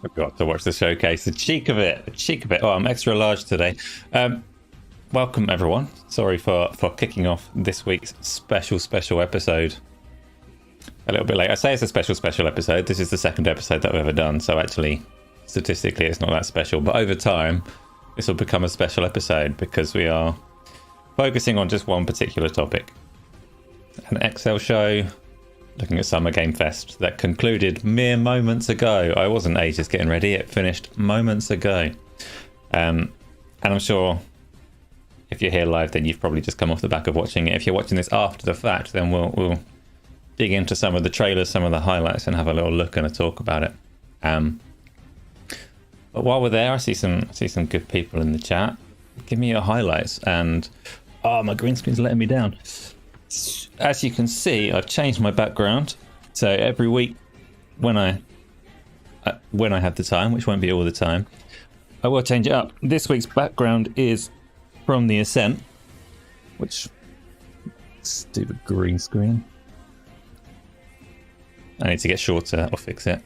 Forgot to watch the showcase. The cheek of it. The cheek of it. Oh, I'm extra large today. Welcome, everyone. Sorry for kicking off this week's special episode a little bit late. I say it's a special episode. This is the second episode that I've ever done, so actually, statistically, it's not that special. But over time, this will become a special episode because we are focusing on just one particular topic. An Excel show looking at Summer Game Fest that concluded mere moments ago. I wasn't ages getting ready. It finished moments ago. And I'm sure if you're here live, then you've probably just come off the back of watching it. If you're watching this after the fact, then we'll dig into some of the trailers, some of the highlights, and have a little look and a talk about it. But while we're there, I see some good people in the chat. Give me your highlights. And my green screen's letting me down. As you can see, I've changed my background. So every week, when I have the time, which won't be all the time, I will change it up. This week's background is from The Ascent, which stupid green screen. I need to get shorter or fix it.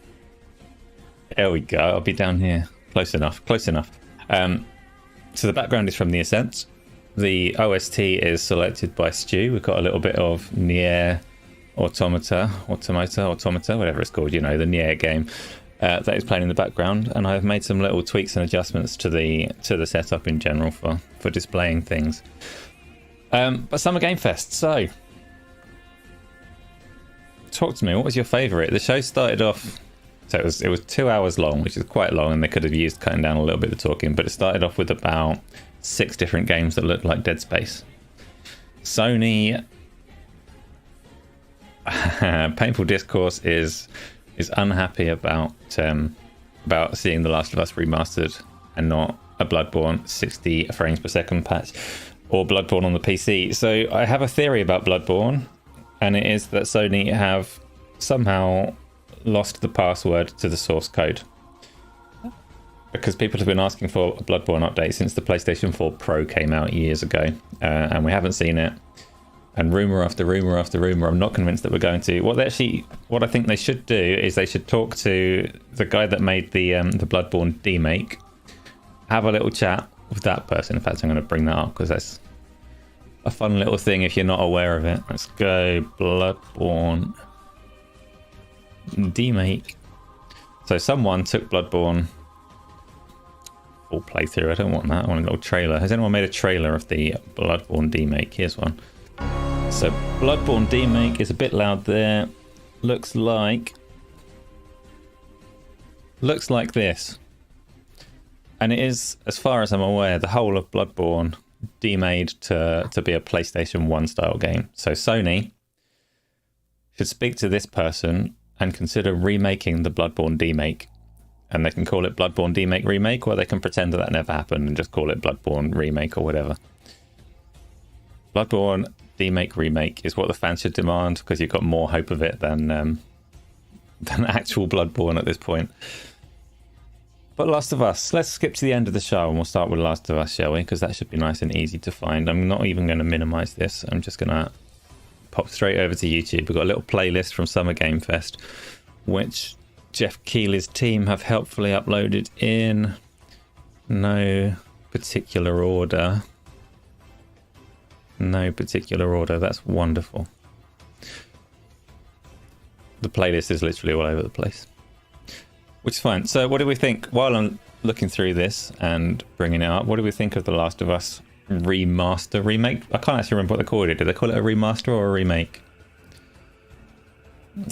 There we go. I'll be down here. Close enough. So the background is from The Ascent. The OST is selected by Stu. We've got a little bit of NieR Automata, whatever it's called, the NieR game that is playing in the background. And I've made some little tweaks and adjustments to the setup in general for displaying things. But Summer Game Fest, so talk to me. What was your favourite? The show started off, so it was 2 hours long, which is quite long, and they could have used cutting down a little bit of talking. But it started off with about 6 different games that looked like Dead Space. Sony Painful Discourse is unhappy about seeing The Last of Us remastered and not a Bloodborne 60 frames per second patch or Bloodborne on the PC. So I have a theory about Bloodborne, and it is that Sony have somehow lost the password to the source code. Because people have been asking for a Bloodborne update since the PlayStation 4 Pro came out years ago, and we haven't seen it. And rumor after rumor after rumor, I'm not convinced that we're going to. What I think they should do is they should talk to the guy that made the Bloodborne demake, have a little chat with that person. In fact, I'm going to bring that up because that's a fun little thing if you're not aware of it. Let's go Bloodborne demake. So someone took Bloodborne full playthrough. I don't want that. I want a little trailer. Has anyone made a trailer of the Bloodborne demake? Here's one. So Bloodborne demake is a bit loud there. Looks like this. And it is, as far as I'm aware, the whole of Bloodborne demade to be a PlayStation 1 style game. So Sony should speak to this person and consider remaking the Bloodborne demake. And they can call it Bloodborne Demake Remake, or they can pretend that never happened and just call it Bloodborne Remake or whatever. Bloodborne Demake Remake is what the fans should demand, because you've got more hope of it than actual Bloodborne at this point. But Last of Us, let's skip to the end of the show and we'll start with Last of Us, shall we? Because that should be nice and easy to find. I'm not even going to minimize this. I'm just going to pop straight over to YouTube. We've got a little playlist from Summer Game Fest, which Jeff Keighley's team have helpfully uploaded in no particular order. That's wonderful. The playlist is literally all over the place, which is fine. So what do we think? While I'm looking through this and bringing it up, what do we think of The Last of Us remaster remake? I can't actually remember what they called it. Did they call it a remaster or a remake?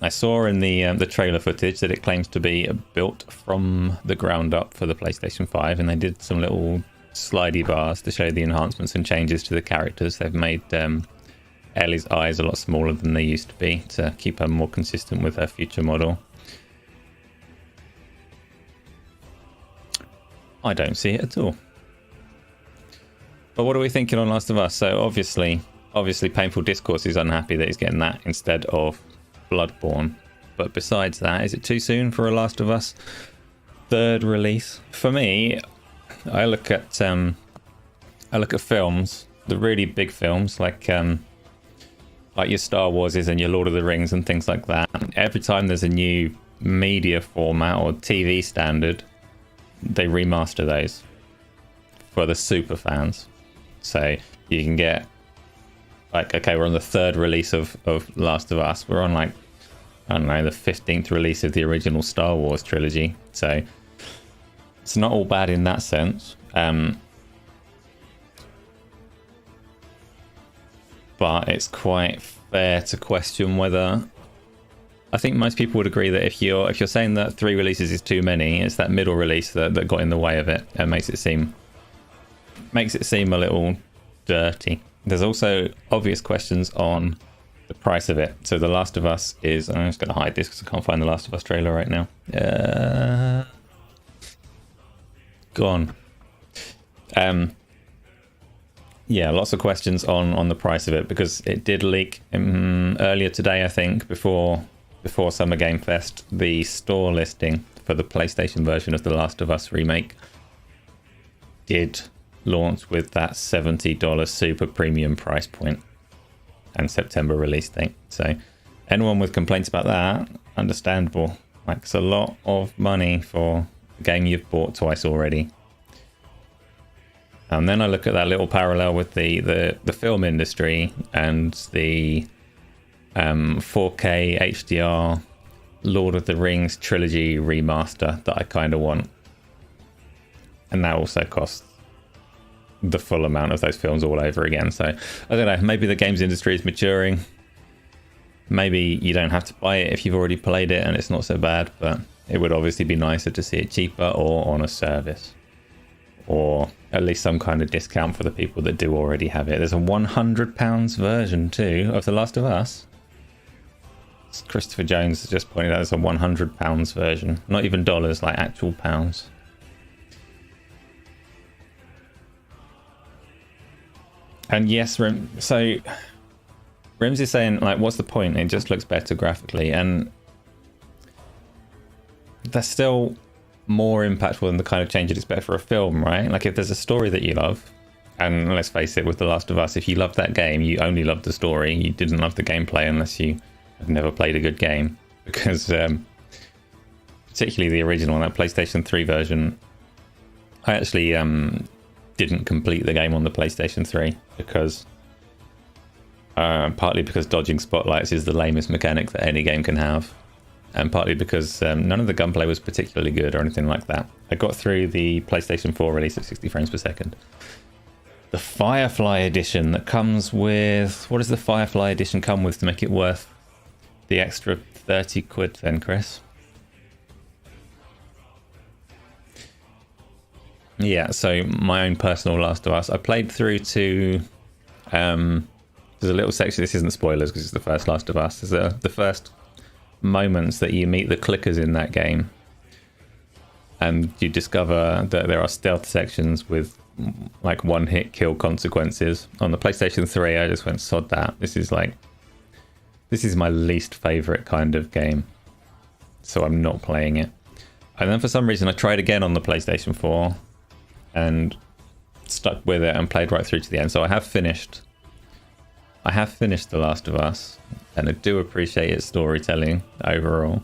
I saw in the trailer footage that it claims to be built from the ground up for the PlayStation 5, and they did some little slidey bars to show the enhancements and changes to the characters. They've made Ellie's eyes a lot smaller than they used to be to keep her more consistent with her future model. I don't see it at all. But what are we thinking on Last of Us? So obviously Painful Discourse is unhappy that he's getting that instead of Bloodborne. But besides that, is it too soon for a Last of Us third release? For me, I look at films, the really big films like your Star Warses and your Lord of the Rings and things like that. Every time there's a new media format or TV standard, they remaster those for the super fans. So you can get, like, okay, we're on the 3rd release of Last of Us. We're on, like, I don't know, the 15th release of the original Star Wars trilogy. So it's not all bad in that sense. But it's quite fair to question whether... I think most people would agree that if you're saying that 3 releases is too many, it's that middle release that got in the way of it and makes it seem a little dirty. There's also obvious questions on the price of it. So The Last of Us is... I'm just going to hide this because I can't find The Last of Us trailer right now. Gone. Yeah, lots of questions on the price of it because it did leak earlier today, I think, before Summer Game Fest. The store listing for the PlayStation version of The Last of Us remake did launch with that $70 super premium price point and September release date. So anyone with complaints about that, understandable. Like, it's a lot of money for a game you've bought twice already. And then I look at that little parallel with the film industry and the 4K HDR Lord of the Rings trilogy remaster that I kind of want. And that also costs the full amount of those films all over again. So I don't know, maybe the games industry is maturing. Maybe you don't have to buy it if you've already played it and it's not so bad, but it would obviously be nicer to see it cheaper or on a service. Or at least some kind of discount for the people that do already have it. There's a £100 version too of The Last of Us. Christopher Jones has just pointed out there's a £100 version. Not even dollars, like actual pounds. And yes, so Rims is saying, like, what's the point? It just looks better graphically. And that's still more impactful than the kind of change you'd expect for a film, right? Like, if there's a story that you love, and let's face it, with The Last of Us, if you loved that game, you only loved the story. You didn't love the gameplay unless you have never played a good game. Because particularly the original, that PlayStation 3 version, I actually didn't complete the game on the PlayStation 3 because partly because dodging spotlights is the lamest mechanic that any game can have. And partly because none of the gunplay was particularly good or anything like that. I got through the PlayStation 4 release at 60 frames per second. The Firefly edition that comes with... What does the Firefly edition come with to make it worth the extra 30 quid then, Chris? Yeah, so my own personal Last of Us. I played through to... there's a little section... This isn't spoilers because it's the first Last of Us. There's the first moments that you meet the clickers in that game, and you discover that there are stealth sections with like one hit kill consequences. On the PlayStation 3 I just went, sod that, this is my least favorite kind of game, so I'm not playing it. And then for some reason I tried again on the PlayStation 4 and stuck with it and played right through to the end. So I have finished The Last of Us, and I do appreciate its storytelling overall.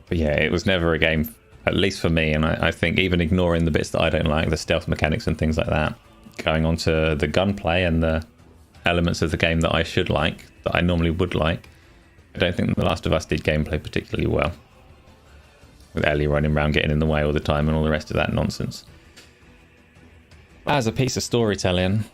But yeah, it was never a game, at least for me, and I think even ignoring the bits that I don't like, the stealth mechanics and things like that, going on to the gunplay and the elements of the game that I should like, that I normally would like, I don't think The Last of Us did gameplay particularly well. With Ellie running around getting in the way all the time and all the rest of that nonsense. As a piece of storytelling,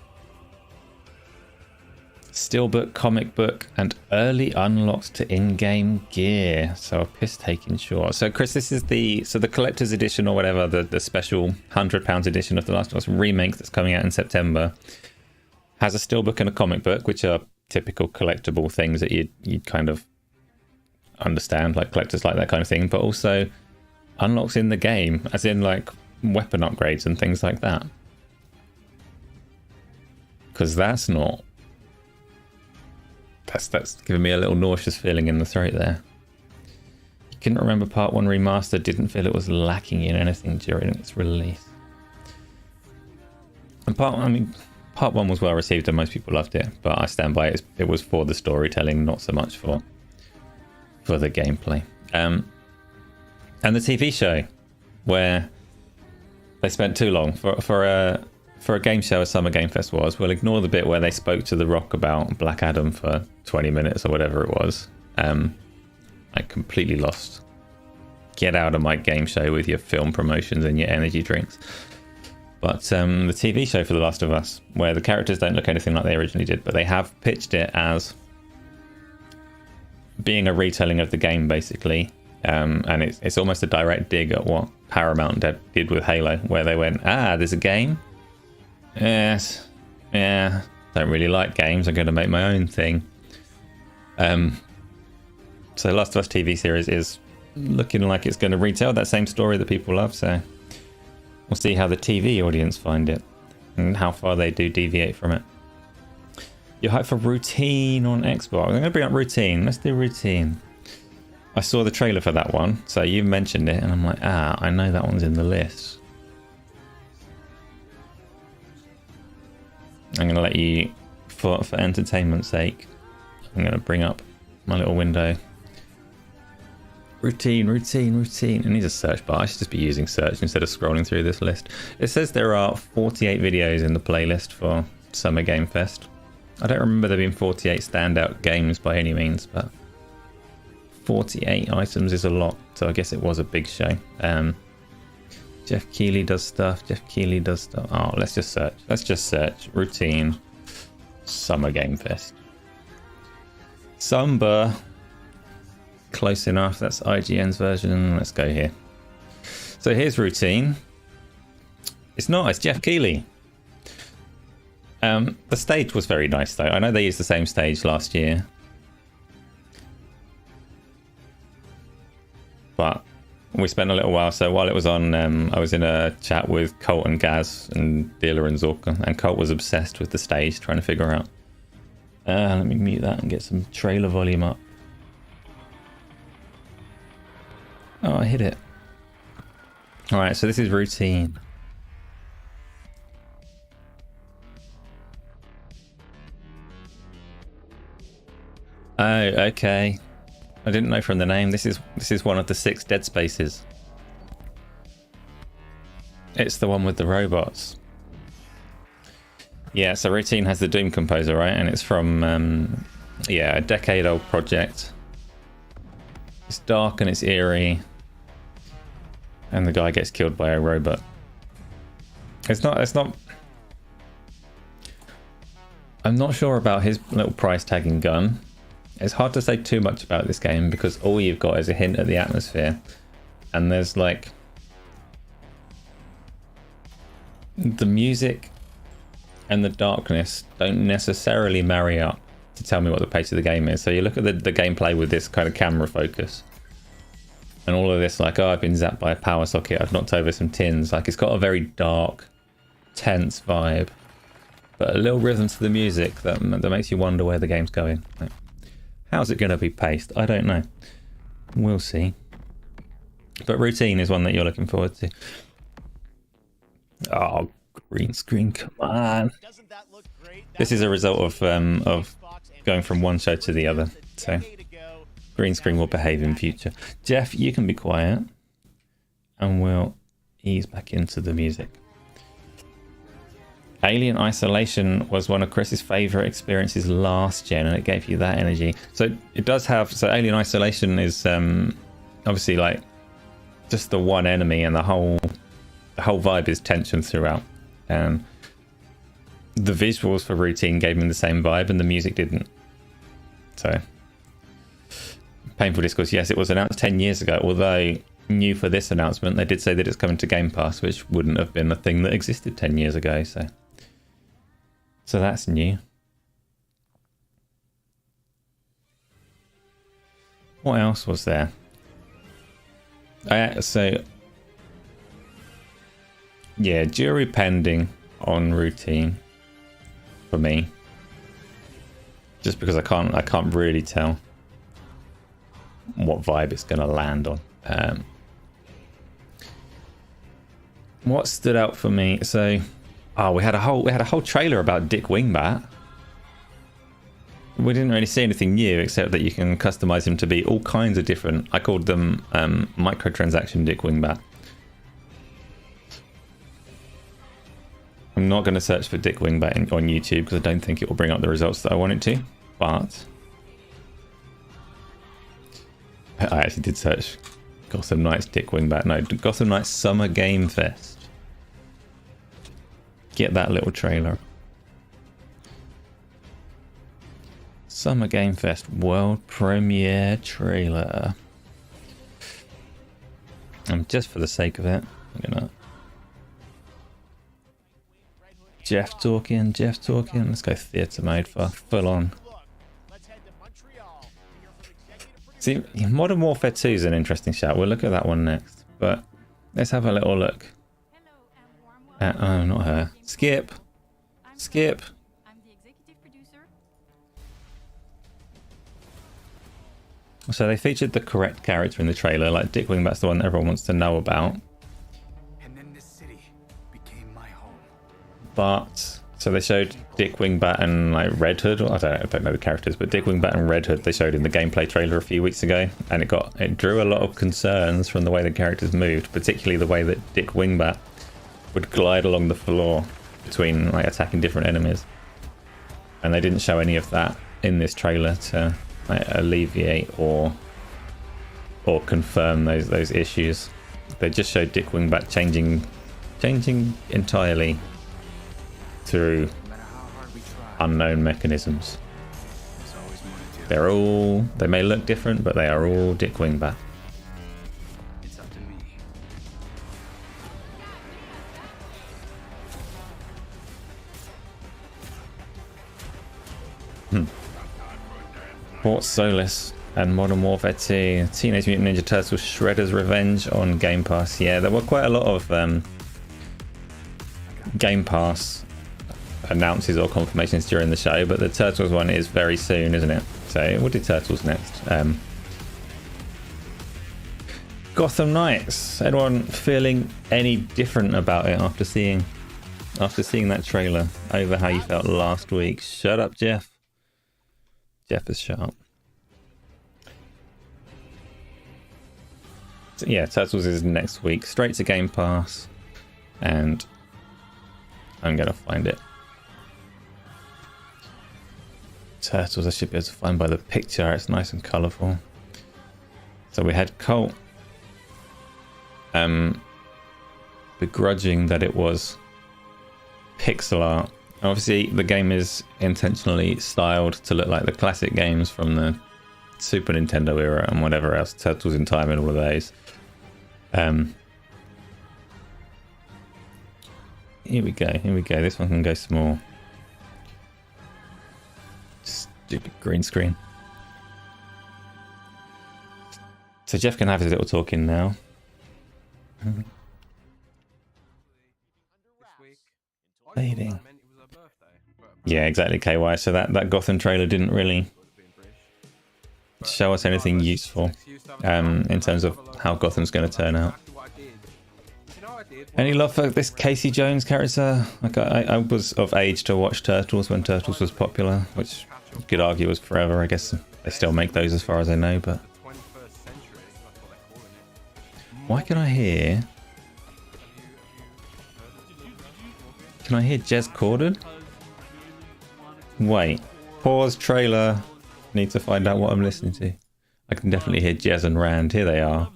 steelbook, comic book, and early unlocks to in-game gear. So a piss-taking short. So Chris, this is the collector's edition or whatever, the special £100 edition of The Last of Us remake that's coming out in September. Has a steelbook and a comic book, which are typical collectible things that you'd kind of understand, like collectors like that kind of thing, but also unlocks in the game, as in like weapon upgrades and things like that. Because that's giving me a little nauseous feeling in the throat there. You couldn't remember Part 1 Remaster, didn't feel it was lacking in anything during its release. And Part part one was well received and most people loved it, but I stand by it. It was for the storytelling, not so much for the gameplay. And the TV show, where they spent too long for a game show, a Summer Game Fest was. We'll ignore the bit where they spoke to The Rock about Black Adam for 20 minutes or whatever it was. I completely lost. Get out of my game show with your film promotions and your energy drinks. But the TV show for The Last of Us, where the characters don't look anything like they originally did, but they have pitched it as being a retelling of the game, basically. And it's almost a direct dig at what Paramount did with Halo, where they went, there's a game? Yes. Yeah. Don't really like games. I'm going to make my own thing. So Last of Us TV series is looking like it's going to retell that same story that people love. So we'll see how the TV audience find it and how far they do deviate from it. You're hyped for Routine on Xbox. I'm going to bring up Routine. Let's do Routine. I saw the trailer for that one, so you mentioned it, and I'm like, I know that one's in the list. I'm going to let you, for entertainment's sake, I'm going to bring up my little window. Routine. It needs a search bar. I should just be using search instead of scrolling through this list. It says there are 48 videos in the playlist for Summer Game Fest. I don't remember there being 48 standout games by any means, but 48 items is a lot, so I guess it was a big show. Jeff Keighley does stuff. Oh, let's just search. Routine Summer Game Fest. Sumber. Close enough. That's IGN's version. Let's go here. So here's Routine. It's Jeff Keighley. The stage was very nice though. I know they used the same stage last year, but we spent a little while. So while it was on, I was in a chat with Colt and Gaz and Dealer and Zorka, and Colt was obsessed with the stage, trying to figure out. Let me mute that and get some trailer volume up. Oh, I hit it. All right, so this is Routine. Oh, okay. I didn't know from the name. This is one of the 6 Dead Spaces. It's the one with the robots. Yeah, so Routine has the Doom composer, right? And it's from a decade-old project. It's dark and it's eerie, and the guy gets killed by a robot. It's not. I'm not sure about his little price tagging gun. It's hard to say too much about this game because all you've got is a hint at the atmosphere, and there's like the music and the darkness don't necessarily marry up to tell me what the pace of the game is. So you look at the gameplay with this kind of camera focus and all of this, like, I've been zapped by a power socket, I've knocked over some tins. Like, it's got a very dark, tense vibe, but a little rhythm to the music that makes you wonder where the game's going. Like, how's it going to be paced? I don't know. We'll see. But Routine is one that you're looking forward to. Oh, green screen, come on. This is a result of going from one show to the other. So green screen will behave in future. Jeff, you can be quiet and we'll ease back into the music. Alien Isolation was one of Chris's favorite experiences last gen, and it gave you that energy. So it does have, so Alien Isolation is obviously like just the one enemy, and the whole vibe is tension throughout. The visuals for Routine gave me the same vibe, and the music didn't. So Painful Discourse, yes, it was announced 10 years ago, although new for this announcement they did say that it's coming to Game Pass, which wouldn't have been a thing that existed 10 years ago. So that's new. What else was there? Yeah, jury pending on Routine for me, just because I can't really tell what vibe it's going to land on. What stood out for me? So Oh, we had a whole trailer about Dick Wingbat. We didn't really see anything new except that you can customize him to be all kinds of different. I called them microtransaction Dick Wingbat. I'm not going to search for Dick Wingbat on YouTube because I don't think it will bring up the results that I want it to. But I actually did search Gotham Knights Dick Wingbat. No, Gotham Knights Summer Game Fest. Get that little trailer. Summer Game Fest world premiere trailer. And just for the sake of it, I'm gonna Jeff talking. Let's go theatre mode for full on. See, Modern Warfare 2 is an interesting shout. We'll look at that one next, but let's have a little look. Oh, not her. Skip. I'm the executive producer. So they featured the correct character in the trailer, like Dick Wingbat's the one that everyone wants to know about. And then this city became my home. But so they showed Dick Wingbat and like Red Hood. I don't know the characters, but Dick Wingbat and Red Hood they showed in the gameplay trailer a few weeks ago, and it drew a lot of concerns from the way the characters moved, particularly the way that Dick Wingbat would glide along the floor between like attacking different enemies, and they didn't show any of that in this trailer to like, alleviate or confirm those issues. They just showed Dick Wingbat changing entirely through unknown mechanisms. They may look different, but they are all Dick Wingbat. It's up to me. Port Solis and Modern Warfare 2, Teenage Mutant Ninja Turtles Shredder's Revenge on Game Pass. Yeah, there were quite a lot of Game Pass announces or confirmations during the show, but the Turtles one is very soon, isn't it? So we'll do Turtles next. Gotham Knights. Anyone feeling any different about it after seeing that trailer over how you felt last week? Shut up, Jeff. Jeff is sharp. So yeah, Turtles is next week, straight to Game Pass, and I'm gonna find it. Turtles, I should be able to find by the picture. It's nice and colourful. So we had Colt begrudging that it was pixel art. Obviously, the game is intentionally styled to look like the classic games from the Super Nintendo era and whatever else, Turtles in Time and all of those. Here we go. This one can go small. Stupid green screen. So Jeff can have his little talk in now. Fading. Yeah, exactly, KY. So that Gotham trailer didn't really show us anything useful in terms of how Gotham's going to turn out. Any love for this Casey Jones character? Like I was of age to watch Turtles when Turtles was popular, which you could argue was forever. I guess they still make those as far as I know, but why can I hear... Can I hear Jez Corden? Wait. Pause trailer. Need to find out what I'm listening to. I can definitely hear Jez and Rand. Here they are.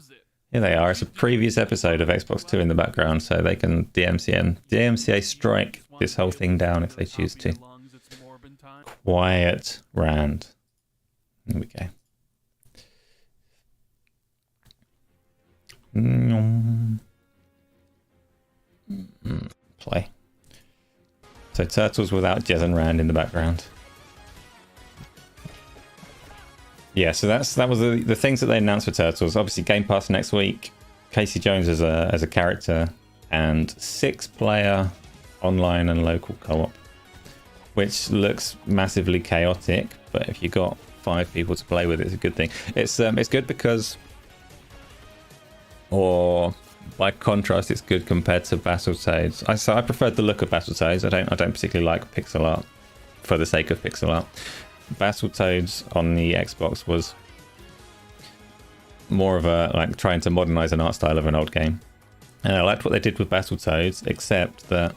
It's a previous episode of Xbox 2 in the background, so they can DMCA strike this whole thing down if they choose to. Quiet Rand. There we go. Play. So Turtles without Jez and Rand in the background. Yeah, so that was the things that they announced for Turtles. Obviously, Game Pass next week. Casey Jones as a character, and 6-player online and local co-op, which looks massively chaotic. But if you got 5 people to play with, it's a good thing. It's good because, or by contrast, it's good compared to Battletoads. I preferred the look of Battletoads. I don't particularly like pixel art for the sake of pixel art. Battletoads on the Xbox was more of a like trying to modernize an art style of an old game, and I liked what they did with Battletoads, except that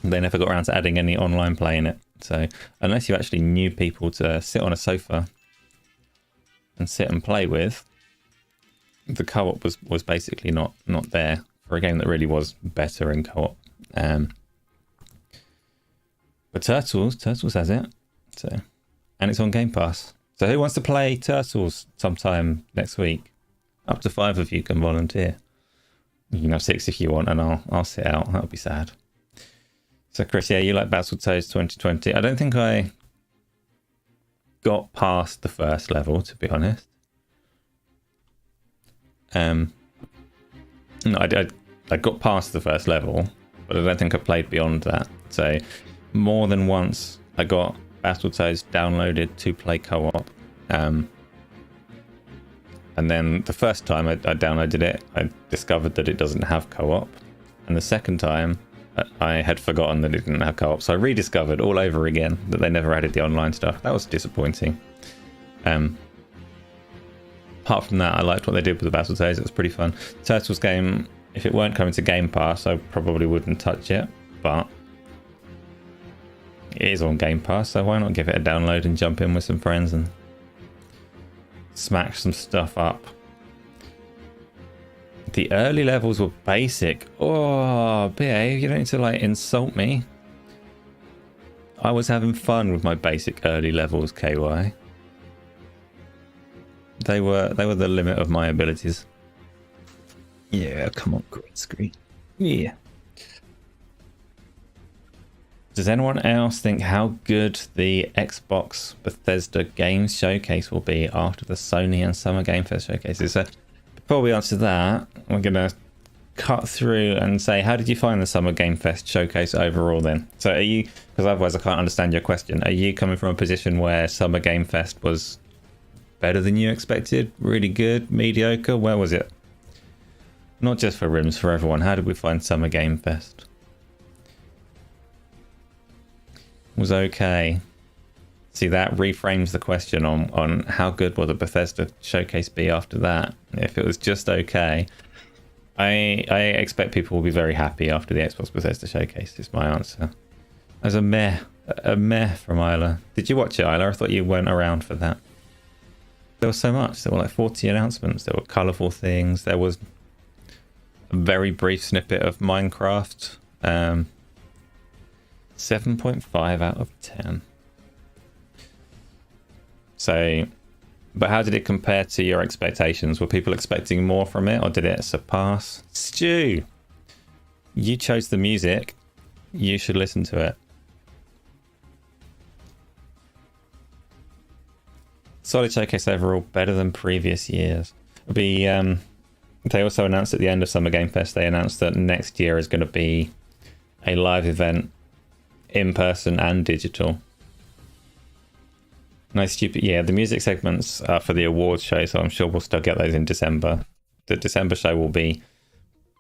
they never got around to adding any online play in it. So unless you actually knew people to sit on a sofa and sit and play with, the co-op was basically not there for a game that really was better in co-op. But Turtles has it, so, and it's on Game Pass. So who wants to play Turtles sometime next week? Up to 5 of you can volunteer. You can have 6 if you want, and I'll sit out. That'll be sad. So Chris, yeah, you like Battletoads 2020. I don't think I got past the first level, to be honest. No, I got past the first level, but I don't think I played beyond that. So more than once I got Battletoads downloaded to play co-op. And then the first time I downloaded it, I discovered that it doesn't have co-op. And the second time, I had forgotten that it didn't have co-op. So I rediscovered all over again that they never added the online stuff. That was disappointing. Apart from that, I liked what they did with the Battletoads. It was pretty fun. Turtles game, if it weren't coming to Game Pass, I probably wouldn't touch it. But it is on Game Pass, so why not give it a download and jump in with some friends and smash some stuff up. The early levels were basic. Oh, BA, you don't need to like insult me. I was having fun with my basic early levels, KY. They were the limit of my abilities. Yeah, come on, green screen. Yeah. Does anyone else think how good the Xbox Bethesda Games Showcase will be after the Sony and Summer Game Fest showcases? So before we answer that, we're going to cut through and say, how did you find the Summer Game Fest showcase overall then? So are you, because otherwise I can't understand your question, are you coming from a position where Summer Game Fest was better than you expected? Really good? Mediocre? Where was it? Not just for Rims, for everyone. How did we find Summer Game Fest? Was okay. See, that reframes the question on how good will the Bethesda showcase be after that. If it was just okay, I expect people will be very happy after the Xbox Bethesda showcase is my answer. As a meh from Isla. Did you watch it, Isla? I thought you weren't around for that. There was so much. There were like 40 announcements. There were colourful things. There was a very brief snippet of Minecraft. 7.5 out of 10. So, but how did it compare to your expectations? Were people expecting more from it, or did it surpass? Stu, you chose the music. You should listen to it. Solid showcase overall, better than previous years. It'll be, they also announced at the end of Summer Game Fest, they announced that next year is going to be a live event, in person and digital. Nice stupid. Yeah, the music segments are for the awards show, so I'm sure we'll still get those in December. The December show will be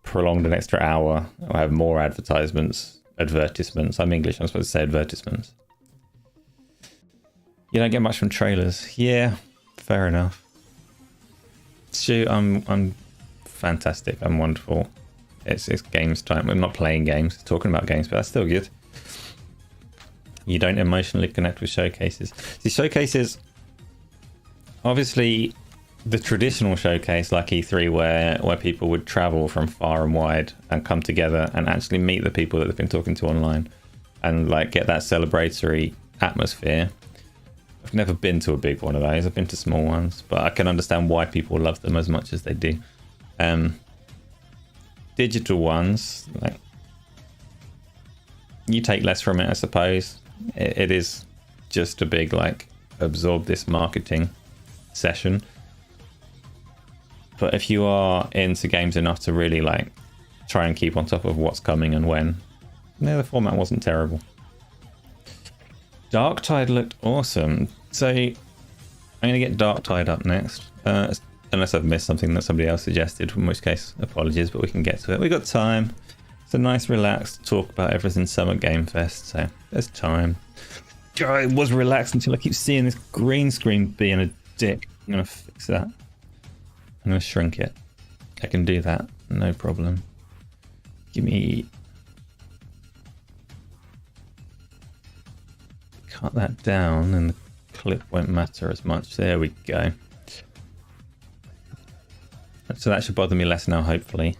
prolonged an extra hour. I'll have more advertisements. I'm English, I'm supposed to say advertisements. You don't get much from trailers. Yeah, fair enough. Stu, I'm fantastic. I'm wonderful. It's games time. We're not playing games, talking about games, but that's still good. You don't emotionally connect with showcases. See, showcases, obviously the traditional showcase like E3 where people would travel from far and wide and come together and actually meet the people that they've been talking to online and like get that celebratory atmosphere. I've never been to a big one of those. I've been to small ones, but I can understand why people love them as much as they do. Digital ones, like, you take less from it, I suppose. It is just a big like absorb this marketing session. But if you are into games enough to really like try and keep on top of what's coming and when, no, the format wasn't terrible. Darktide looked awesome. So I'm gonna get Darktide up next. unless I've missed something that somebody else suggested, in which case apologies, but we can get to it. We got time. It's a nice relaxed talk about everything Summer Game Fest, so there's time. It was relaxed until I keep seeing this green screen being a dick. I'm gonna fix that. I'm gonna shrink it. I can do that, no problem. Give me... Cut that down and the clip won't matter as much. There we go. So that should bother me less now, hopefully.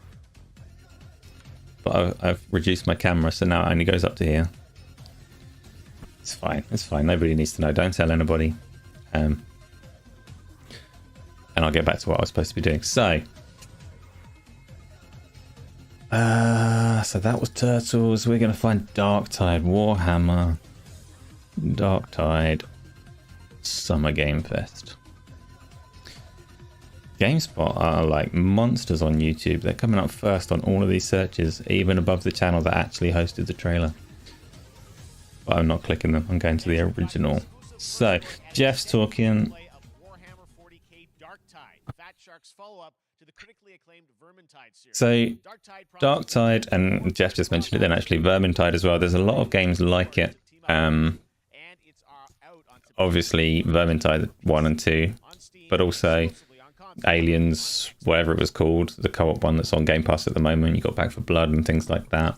But I've reduced my camera, so now it only goes up to here. It's fine. It's fine. Nobody needs to know. Don't tell anybody. And I'll get back to what I was supposed to be doing. So that was Turtles. We're going to find Darktide, Warhammer, Darktide, Summer Game Fest. GameSpot are like monsters on YouTube. They're coming up first on all of these searches, even above the channel that actually hosted the trailer. But I'm not clicking them. I'm going to the original. So Jeff's talking. So Darktide, and Jeff just mentioned it then, actually Vermintide as well. There's a lot of games like it. Obviously Vermintide 1 and 2, but also Aliens, whatever it was called, the co-op one that's on Game Pass at the moment. You got Back for Blood and things like that.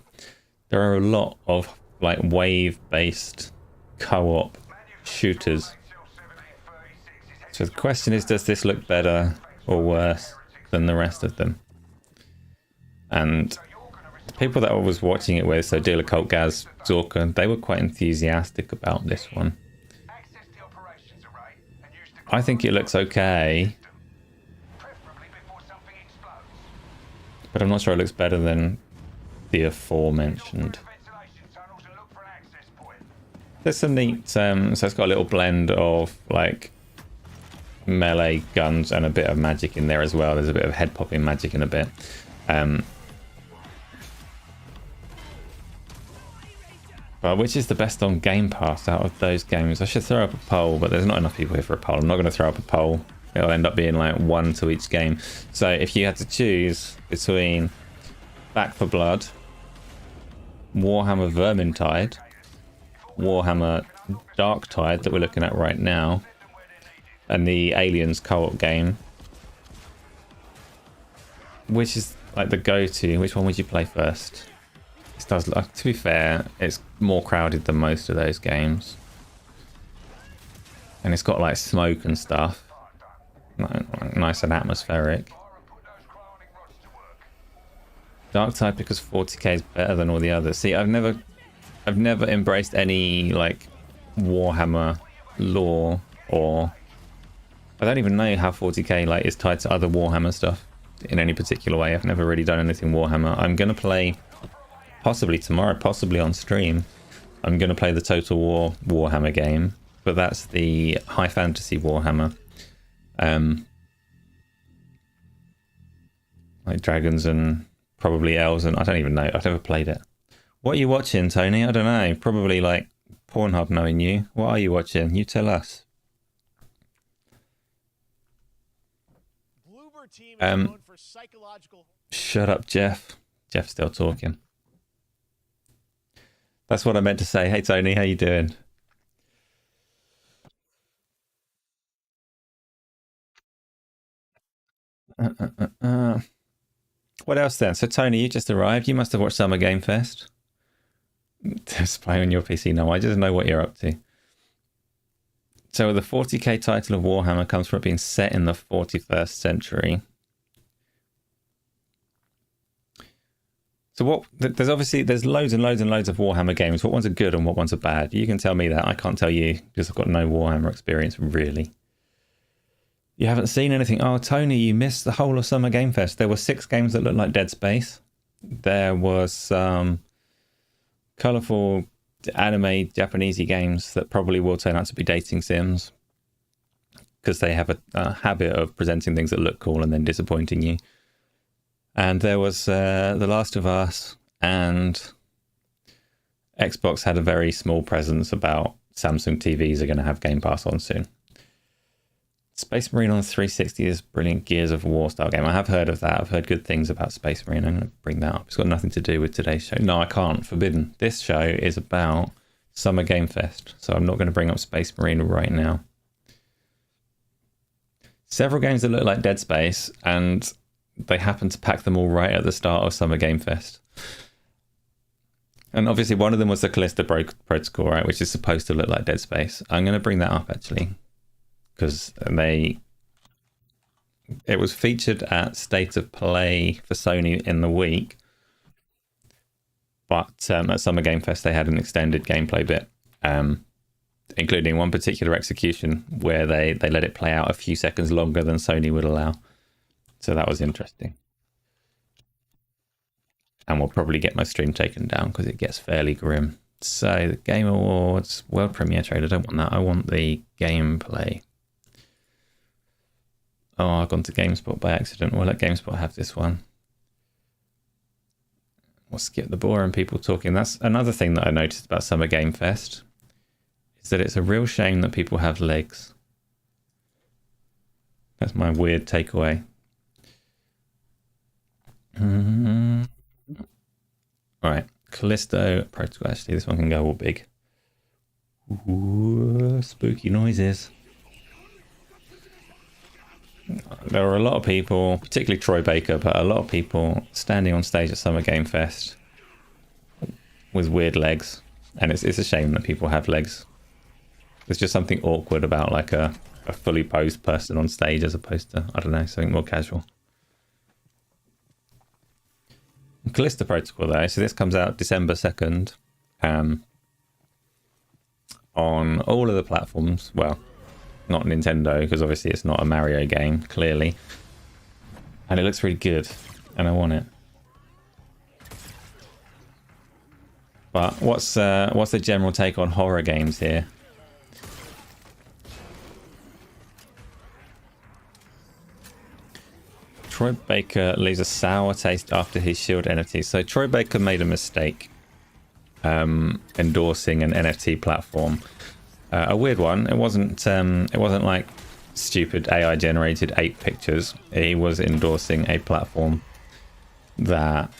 There are a lot of like wave-based co-op shooters. So the question is, does this look better or worse than the rest of them? And the people that I was watching it with, so Dealer Cult, Gaz, Zorka, they were quite enthusiastic about this one. I think it looks okay, but I'm not sure it looks better than the aforementioned. There's some neat, so it's got a little blend of like melee guns and a bit of magic in there as well. There's a bit of head popping magic in a bit. But which is the best on Game Pass out of those games? I should throw up a poll, but there's not enough people here for a poll. I'm not going to throw up a poll. It'll end up being like one to each game. So if you had to choose between Back for Blood, Warhammer Vermintide, Warhammer Darktide that we're looking at right now, and the Aliens co-op game, which is like the go-to? Which one would you play first? It does, to be fair, it's more crowded than most of those games, and it's got like smoke and stuff, nice and atmospheric. Darktide because 40k is better than all the others. See, I've never embraced any like Warhammer lore, or I don't even know how 40k like is tied to other Warhammer stuff in any particular way. I've never really done anything Warhammer. I'm gonna play possibly tomorrow, possibly on stream. I'm gonna play the Total War Warhammer game, but that's the high fantasy Warhammer, like dragons and probably elves, and I don't even know. I've never played it. What are you watching, Tony? I don't know. Probably like Pornhub, knowing you. What are you watching? You tell us. Shut up, Jeff. Jeff's still talking. That's what I meant to say. Hey, Tony, how you doing? What else then? So, Tony, you just arrived. You must have watched Summer Game Fest. Spy on your PC. No, I just know what you're up to. So the 40k title of Warhammer comes from it being set in the 41st century. So what? There's loads and loads and loads of Warhammer games. What ones are good and what ones are bad? You can tell me that. I can't tell you because I've got no Warhammer experience, really. You haven't seen anything? Oh, Tony, you missed the whole of Summer Game Fest. There were 6 games that looked like Dead Space. There was some colourful anime Japanesey games that probably will turn out to be dating sims because they have a habit of presenting things that look cool and then disappointing you. And there was The Last of Us, and Xbox had a very small presence about Samsung TVs are going to have Game Pass on soon. Space Marine on 360 is a brilliant Gears of War style game. I have heard of that. I've heard good things about Space Marine. I'm going to bring that up. It's got nothing to do with today's show. No, I can't. Forbidden. This show is about Summer Game Fest, so I'm not going to bring up Space Marine right now. Several games that look like Dead Space, and they happen to pack them all right at the start of Summer Game Fest. And obviously one of them was the Callisto Protocol, right, which is supposed to look like Dead Space. I'm going to bring that up, actually, because it was featured at State of Play for Sony in the week, but at Summer Game Fest they had an extended gameplay bit, including one particular execution where they let it play out a few seconds longer than Sony would allow. So that was interesting. And we'll probably get my stream taken down because it gets fairly grim. So the Game Awards, World Premiere trailer, I don't want that. I want the gameplay. Oh, I've gone to GameSpot by accident. We'll let GameSpot have this one. We'll skip the boring people talking. That's another thing that I noticed about Summer Game Fest, is that it's a real shame that people have legs. That's my weird takeaway. Alright, Callisto Protocol. Actually, this one can go all big. Ooh, spooky noises. There were a lot of people, particularly Troy Baker, but a lot of people standing on stage at Summer Game Fest with weird legs. And it's a shame that people have legs. There's just something awkward about like a fully posed person on stage as opposed to, I don't know, something more casual. Callisto Protocol though, so this comes out December 2nd on all of the platforms. Well, not Nintendo, because obviously it's not a Mario game, clearly. And it looks really good, and I want it. But what's the general take on horror games here? Troy Baker leaves a sour taste after his Shield NFT. So Troy Baker made a mistake endorsing an NFT platform. A weird one. It wasn't like stupid AI generated 8 pictures. He was endorsing a platform that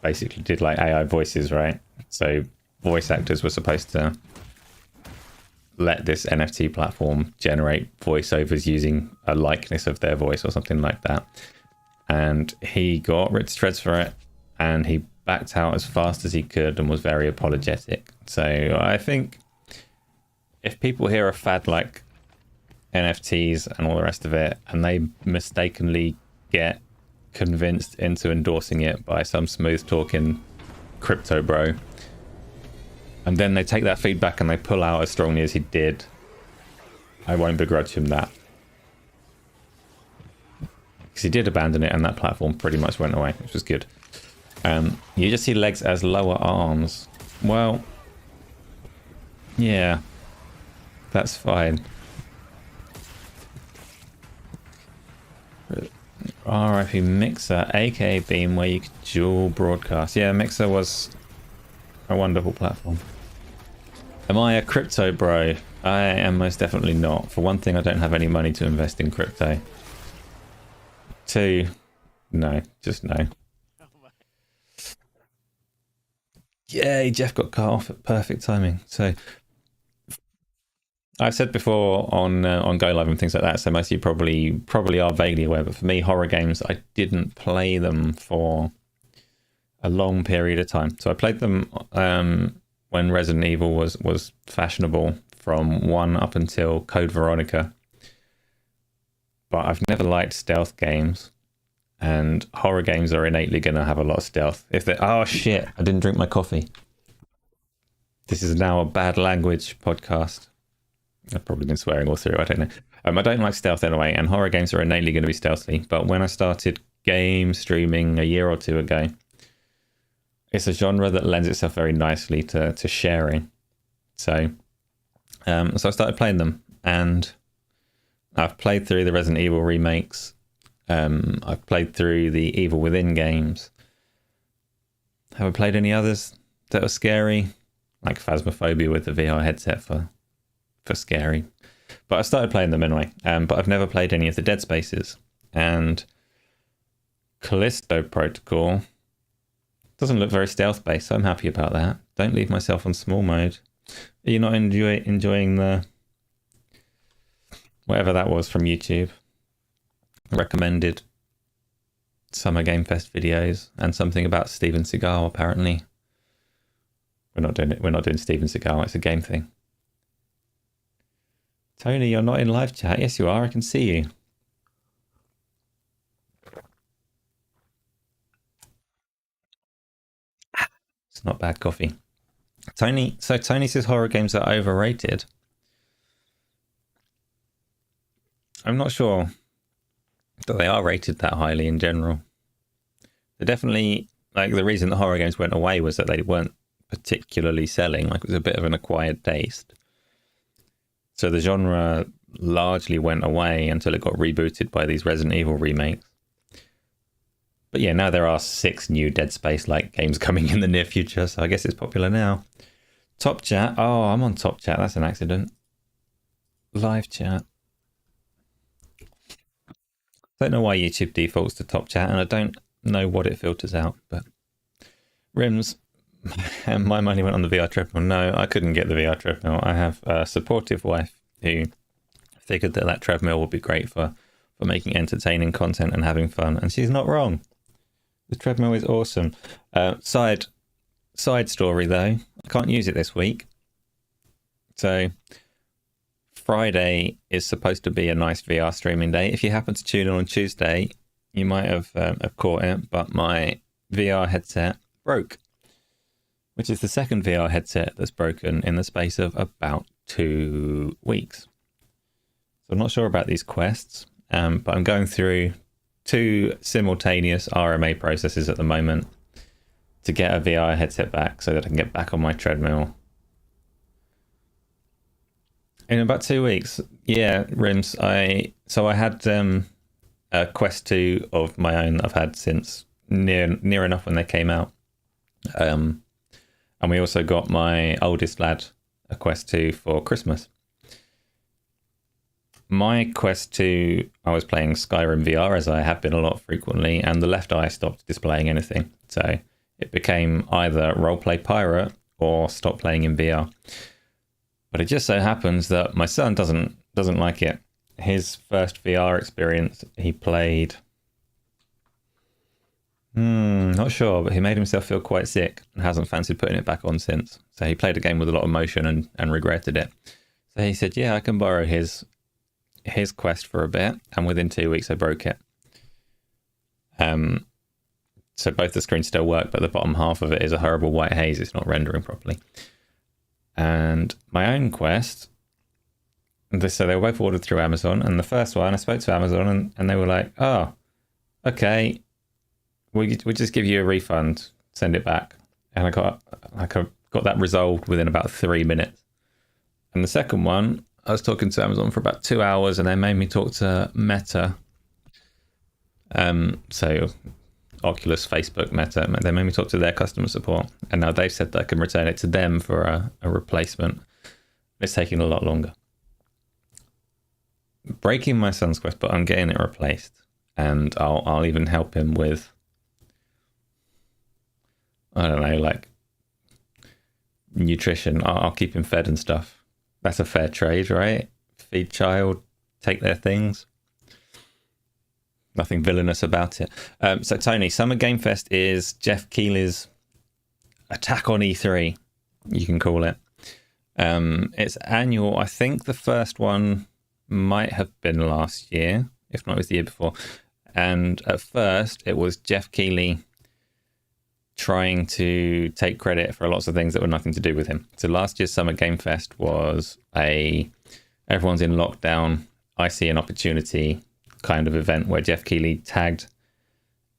basically did like AI voices, right? So voice actors were supposed to let this NFT platform generate voiceovers using a likeness of their voice or something like that. And he got ripped to shreds for it, and he backed out as fast as he could and was very apologetic. So I think if people hear a fad like NFTs and all the rest of it, and they mistakenly get convinced into endorsing it by some smooth talking crypto bro, and then they take that feedback and they pull out as strongly as he did, I won't begrudge him that. Because he did abandon it and that platform pretty much went away, which was good. You just see legs as lower arms. Well, yeah, that's fine. RIP Mixer, aka Beam, where you could dual broadcast. Yeah, Mixer was a wonderful platform. Am I a crypto bro? I am most definitely not. For one thing, I don't have any money to invest in crypto. 2, no, just no. Yay, Jeff got cut off at perfect timing. So I've said before on Go Live and things like that, so most of you probably are vaguely aware, but for me, horror games, I didn't play them for a long period of time. So I played them when Resident Evil was fashionable, from 1 up until Code Veronica. But I've never liked stealth games, and horror games are innately going to have a lot of stealth. If they, oh shit, I didn't drink my coffee. This is now a bad language podcast. I've probably been swearing all through, I don't know. I don't like stealth anyway, and horror games are innately going to be stealthy. But when I started game streaming a year or 2 ago, it's a genre that lends itself very nicely to sharing. So I started playing them, and I've played through the Resident Evil remakes. I've played through the Evil Within games. Have I played any others that are scary? Like Phasmophobia with the VR headset for scary. But I started playing them anyway. But I've never played any of the Dead Spaces. And Callisto Protocol doesn't look very stealth based, so I'm happy about that. Don't leave myself on small mode. Are you not enjoying the whatever that was from YouTube? Recommended Summer Game Fest videos and something about Steven Seagal. Apparently, we're not doing it. We're not doing Steven Seagal. It's a game thing. Tony, you're not in live chat. Yes, you are. I can see you. It's not bad coffee. Tony. So Tony says horror games are overrated. I'm not sure that they are rated that highly in general. They're definitely, like, the reason the horror games went away was that they weren't particularly selling. Like, it was a bit of an acquired taste. So the genre largely went away until it got rebooted by these Resident Evil remakes. But yeah, now there are 6 new Dead Space-like games coming in the near future, so I guess it's popular now. Top chat. Oh, I'm on top chat. That's an accident. Live chat. Don't know why YouTube defaults to top chat, and I don't know what it filters out, but Rims, my money went on the VR treadmill. No, I couldn't get the VR treadmill. I have a supportive wife who figured that that treadmill would be great for making entertaining content and having fun, and she's not wrong. The treadmill is awesome. Side story though, I can't use it this week. So Friday is supposed to be a nice VR streaming day. If you happen to tune in on Tuesday, you might have caught it, but my VR headset broke, which is the second VR headset that's broken in the space of about 2 weeks. So I'm not sure about these quests, but I'm going through 2 simultaneous RMA processes at the moment to get a VR headset back so that I can get back on my treadmill in about 2 weeks. Yeah, Rims. I had a Quest 2 of my own that I've had since near enough when they came out. And we also got my oldest lad a Quest 2 for Christmas. My Quest 2, I was playing Skyrim VR, as I have been a lot frequently, and the left eye stopped displaying anything. So it became either roleplay pirate or stop playing in VR. But it just so happens that my son doesn't like it. His first VR experience, he played... not sure, but he made himself feel quite sick and hasn't fancied putting it back on since. So he played a game with a lot of motion and regretted it. So he said, yeah, I can borrow his Quest for a bit, and within 2 weeks I broke it. So both the screens still work, but the bottom half of it is a horrible white haze. It's not rendering properly. And my own Quest, so they were both ordered through Amazon, and the first one I spoke to Amazon and they were like, oh, okay, we just give you a refund, send it back. And I got that resolved within about 3 minutes. And the second one, I was talking to Amazon for about 2 hours, and they made me talk to Meta. So Oculus, Facebook, Meta, they made me talk to their customer support, and now they've said that I can return it to them for a replacement. It's taking a lot longer. Breaking my son's Quest, but I'm getting it replaced, and I'll even help him with, I don't know, like nutrition. I'll keep him fed and stuff. That's a fair trade, right? Feed child, take their things. Nothing villainous about it. So Tony, Summer Game Fest is Jeff Keighley's attack on E3, you can call it. It's annual. I think the first one might have been last year, if not it was the year before. And at first it was Jeff Keighley trying to take credit for lots of things that were nothing to do with him. So last year's Summer Game Fest was everyone's in lockdown, I see an opportunity kind of event where Jeff Keighley tagged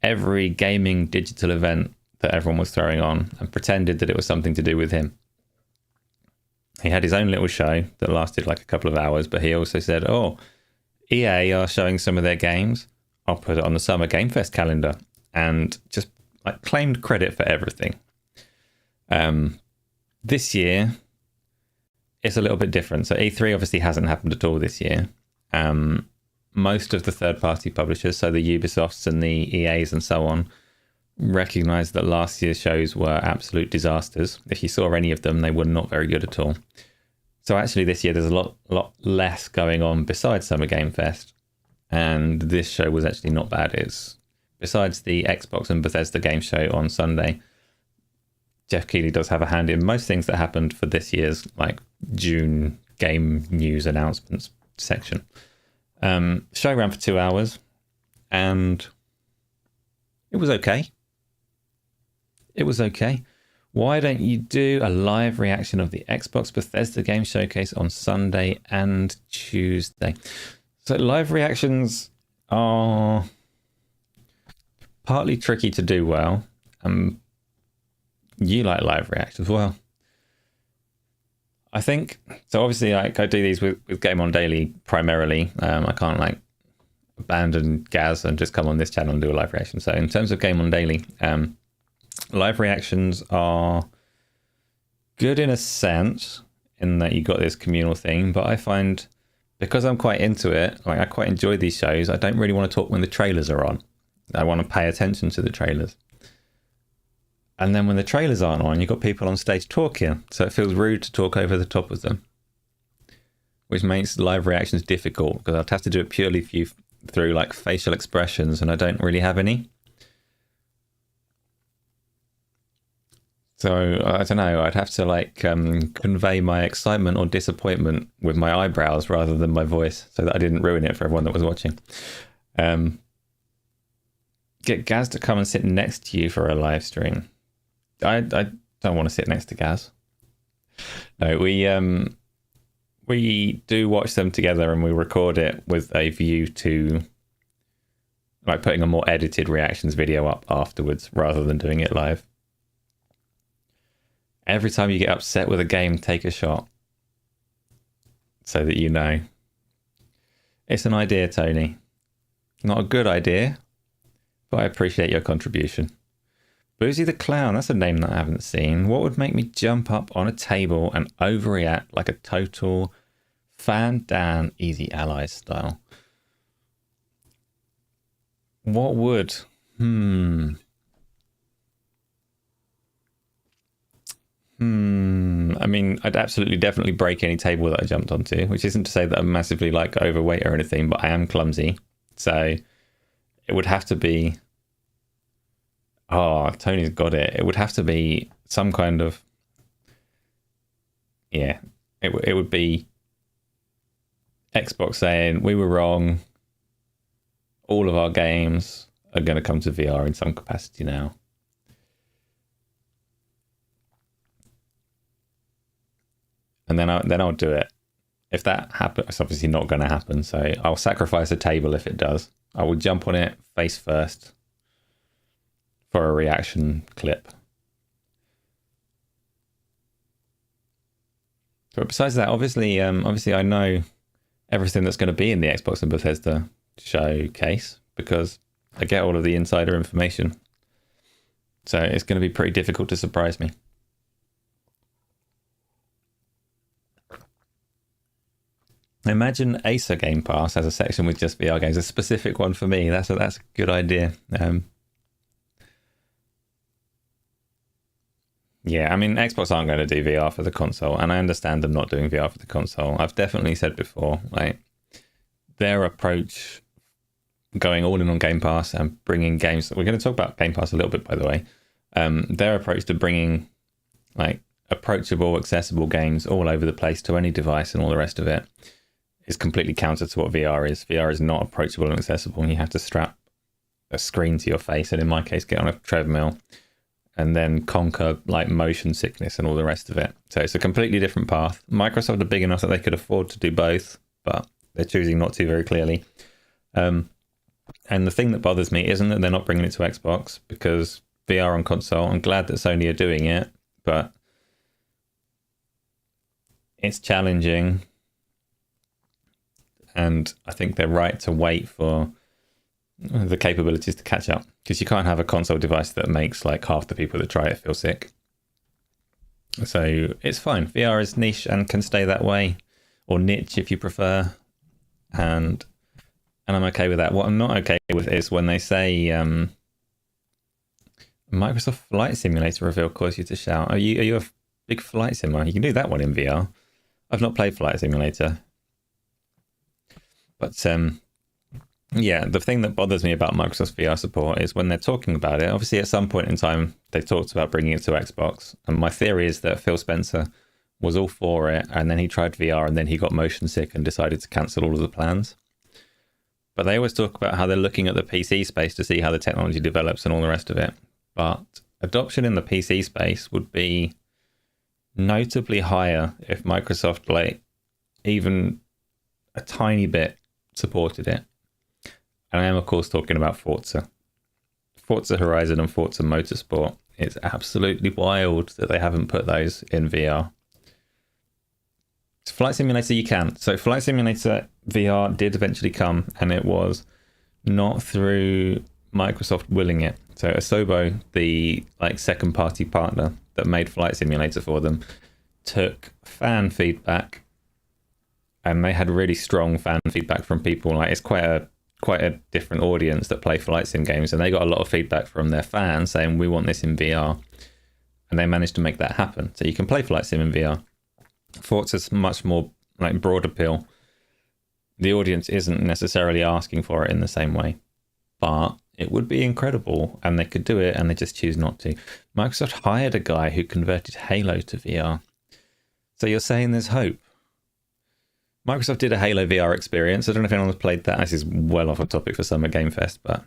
every gaming digital event that everyone was throwing on and pretended that it was something to do with him. He had his own little show that lasted like a couple of hours, but he also said, oh, EA are showing some of their games. I'll put it on the Summer Game Fest calendar, and just like claimed credit for everything. This year, it's a little bit different. So E3 obviously hasn't happened at all this year. Most of the third-party publishers, so the Ubisofts and the EAs and so on, recognized that last year's shows were absolute disasters. If you saw any of them, they were not very good at all. So actually this year there's a lot less going on besides Summer Game Fest, and this show was actually not bad. It's besides the Xbox and Bethesda game show on Sunday, Jeff Keighley does have a hand in most things that happened for this year's like June game news announcements section. Show ran for 2 hours and it was okay. It was okay. Why don't you do a live reaction of the Xbox Bethesda game showcase on Sunday and Tuesday? So live reactions are partly tricky to do well. You like live reactions. Well, I think so. Obviously, I do these with GameOnDaily primarily. I can't like abandon Gaz and just come on this channel and do a live reaction. So in terms of GameOnDaily, live reactions are good in a sense in that you got this communal thing, but I find because I'm quite into it, like I quite enjoy these shows, I don't really want to talk when the trailers are on. I want to pay attention to the trailers. And then when the trailers aren't on, you've got people on stage talking, so it feels rude to talk over the top of them, which makes live reactions difficult because I'd have to do it purely through like facial expressions, and I don't really have any. So I don't know, I'd have to like convey my excitement or disappointment with my eyebrows rather than my voice so that I didn't ruin it for everyone that was watching. Get Gaz to come and sit next to you for a live stream. I don't want to sit next to Gaz. No, we do watch them together and we record it with a view to like putting a more edited reactions video up afterwards rather than doing it live. Every time you get upset with a game, take a shot so that you know. It's an idea, Tony. Not a good idea, but I appreciate your contribution. Boozy the Clown, that's a name that I haven't seen. What would make me jump up on a table and overreact like a total fan Dan Easy Allies style? What would? I mean, I'd absolutely definitely break any table that I jumped onto, which isn't to say that I'm massively like overweight or anything, but I am clumsy. So it would have to be... Oh, Tony's got it. It would have to be some kind of... Yeah, it would be Xbox saying, we were wrong. All of our games are going to come to VR in some capacity now. And then I'll do it. If that happens, it's obviously not going to happen. So I'll sacrifice a table if it does. I will jump on it face first for a reaction clip. But besides that, obviously I know everything that's going to be in the Xbox and Bethesda showcase because I get all of the insider information. So it's going to be pretty difficult to surprise me. Imagine Asa Game Pass has a section with just VR games, a specific one for me. That's a good idea. Yeah, I mean, Xbox aren't going to do VR for the console, and I understand them not doing VR for the console. I've definitely said before, like, their approach going all in on Game Pass and bringing games... We're going to talk about Game Pass a little bit, by the way. Their approach to bringing, like, approachable, accessible games all over the place to any device and all the rest of it is completely counter to what VR is. VR is not approachable and accessible, and you have to strap a screen to your face, and in my case, get on a treadmill and then conquer like motion sickness and all the rest of it. So it's a completely different path. Microsoft are big enough that they could afford to do both, but they're choosing not to very clearly. And the thing that bothers me isn't that they're not bringing it to Xbox, because VR on console, I'm glad that Sony are doing it, but it's challenging. And I think they're right to wait for the capabilities to catch up, because you can't have a console device that makes like half the people that try it feel sick. So it's fine. VR is niche and can stay that way, or niche if you prefer, and I'm okay with that. What I'm not okay with is when they say Microsoft Flight Simulator reveal cause you to shout. Are you a big flight simmer? You can do that one in VR. I've not played Flight Simulator, but yeah, the thing that bothers me about Microsoft VR support is when they're talking about it. Obviously, at some point in time, they talked about bringing it to Xbox, and my theory is that Phil Spencer was all for it, and then he tried VR, and then he got motion sick and decided to cancel all of the plans. But they always talk about how they're looking at the PC space to see how the technology develops and all the rest of it. But adoption in the PC space would be notably higher if Microsoft, like, even a tiny bit supported it. And I am, of course, talking about Forza Horizon and Forza Motorsport. It's absolutely wild that they haven't put those in VR. Flight Simulator, you can. So Flight Simulator VR did eventually come, and it was not through Microsoft willing it. So Asobo, the second party partner that made Flight Simulator for them, took fan feedback, and they had really strong fan feedback from people. Like, it's quite a different audience that play flight sim games, and they got a lot of feedback from their fans saying we want this in VR, and they managed to make that happen. So you can play flight sim in VR. Forza's much more broad appeal. The audience isn't necessarily asking for it in the same way, but it would be incredible, and they could do it, and they just choose not to. Microsoft hired a guy who converted Halo to VR. So you're saying there's hope? Microsoft did a Halo VR experience. I don't know if anyone's played that. This is well off a topic for Summer Game Fest, but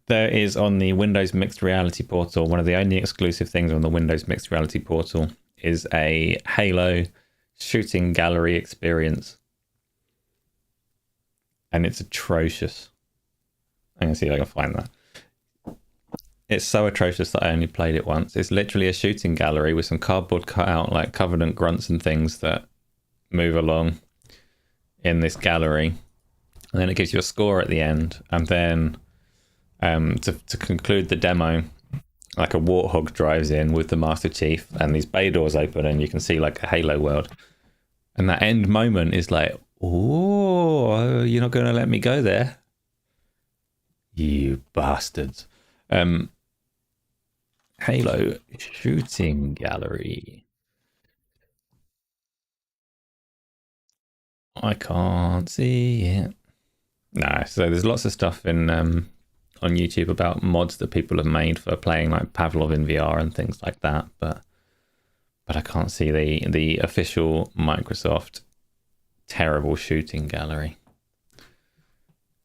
there is on the Windows Mixed Reality portal, one of the only exclusive things on the Windows Mixed Reality portal is a Halo shooting gallery experience. And it's atrocious. I'm going to see if I can find that. It's so atrocious that I only played it once. It's literally a shooting gallery with some cardboard cut out, like Covenant grunts and things that move along in this gallery. And then it gives you a score at the end. And then to conclude the demo, like a warthog drives in with the Master Chief, and these bay doors open, and you can see like a Halo world. And that end moment is like, oh, you're not going to let me go there, you bastards. Halo shooting gallery. I can't see it. No, so there's lots of stuff in on YouTube about mods that people have made for playing like Pavlov in VR and things like that, but I can't see the official Microsoft terrible shooting gallery.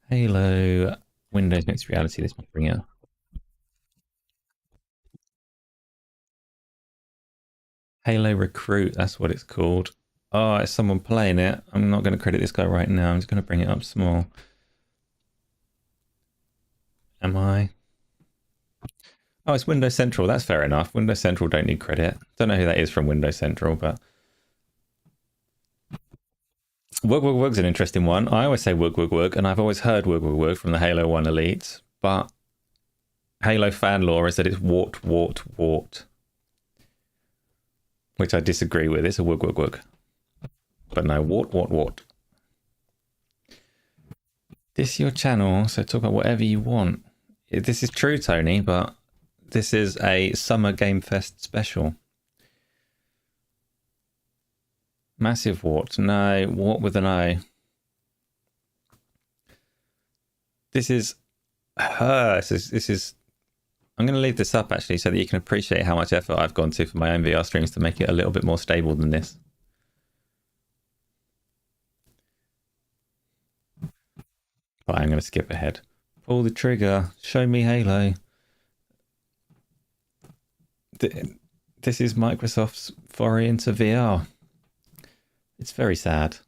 Halo Windows Mixed Reality. This might bring it up. Halo Recruit. That's what it's called. Oh, it's someone playing it. I'm not going to credit this guy right now. I'm just going to bring it up small. Am I? Oh, it's Windows Central. That's fair enough. Windows Central don't need credit. Don't know who that is from Windows Central, but Wug Wug Wug's an interesting one. I always say Wug Wug Wug, and I've always heard Wug Wug Wug from the Halo 1 elites, but Halo fan lore is that it's wart, wart, wart, which I disagree with. It's a Wug Wug Wug. But no, wart, wart, wart. This is your channel, so talk about whatever you want. This is true, Tony, but this is a Summer Game Fest special. Massive wart. No, wart with an O. This is her. This is. I'm going to leave this up actually so that you can appreciate how much effort I've gone to for my own VR streams to make it a little bit more stable than this. But I'm going to skip ahead. Pull the trigger. Show me Halo. This is Microsoft's foray into VR. It's very sad.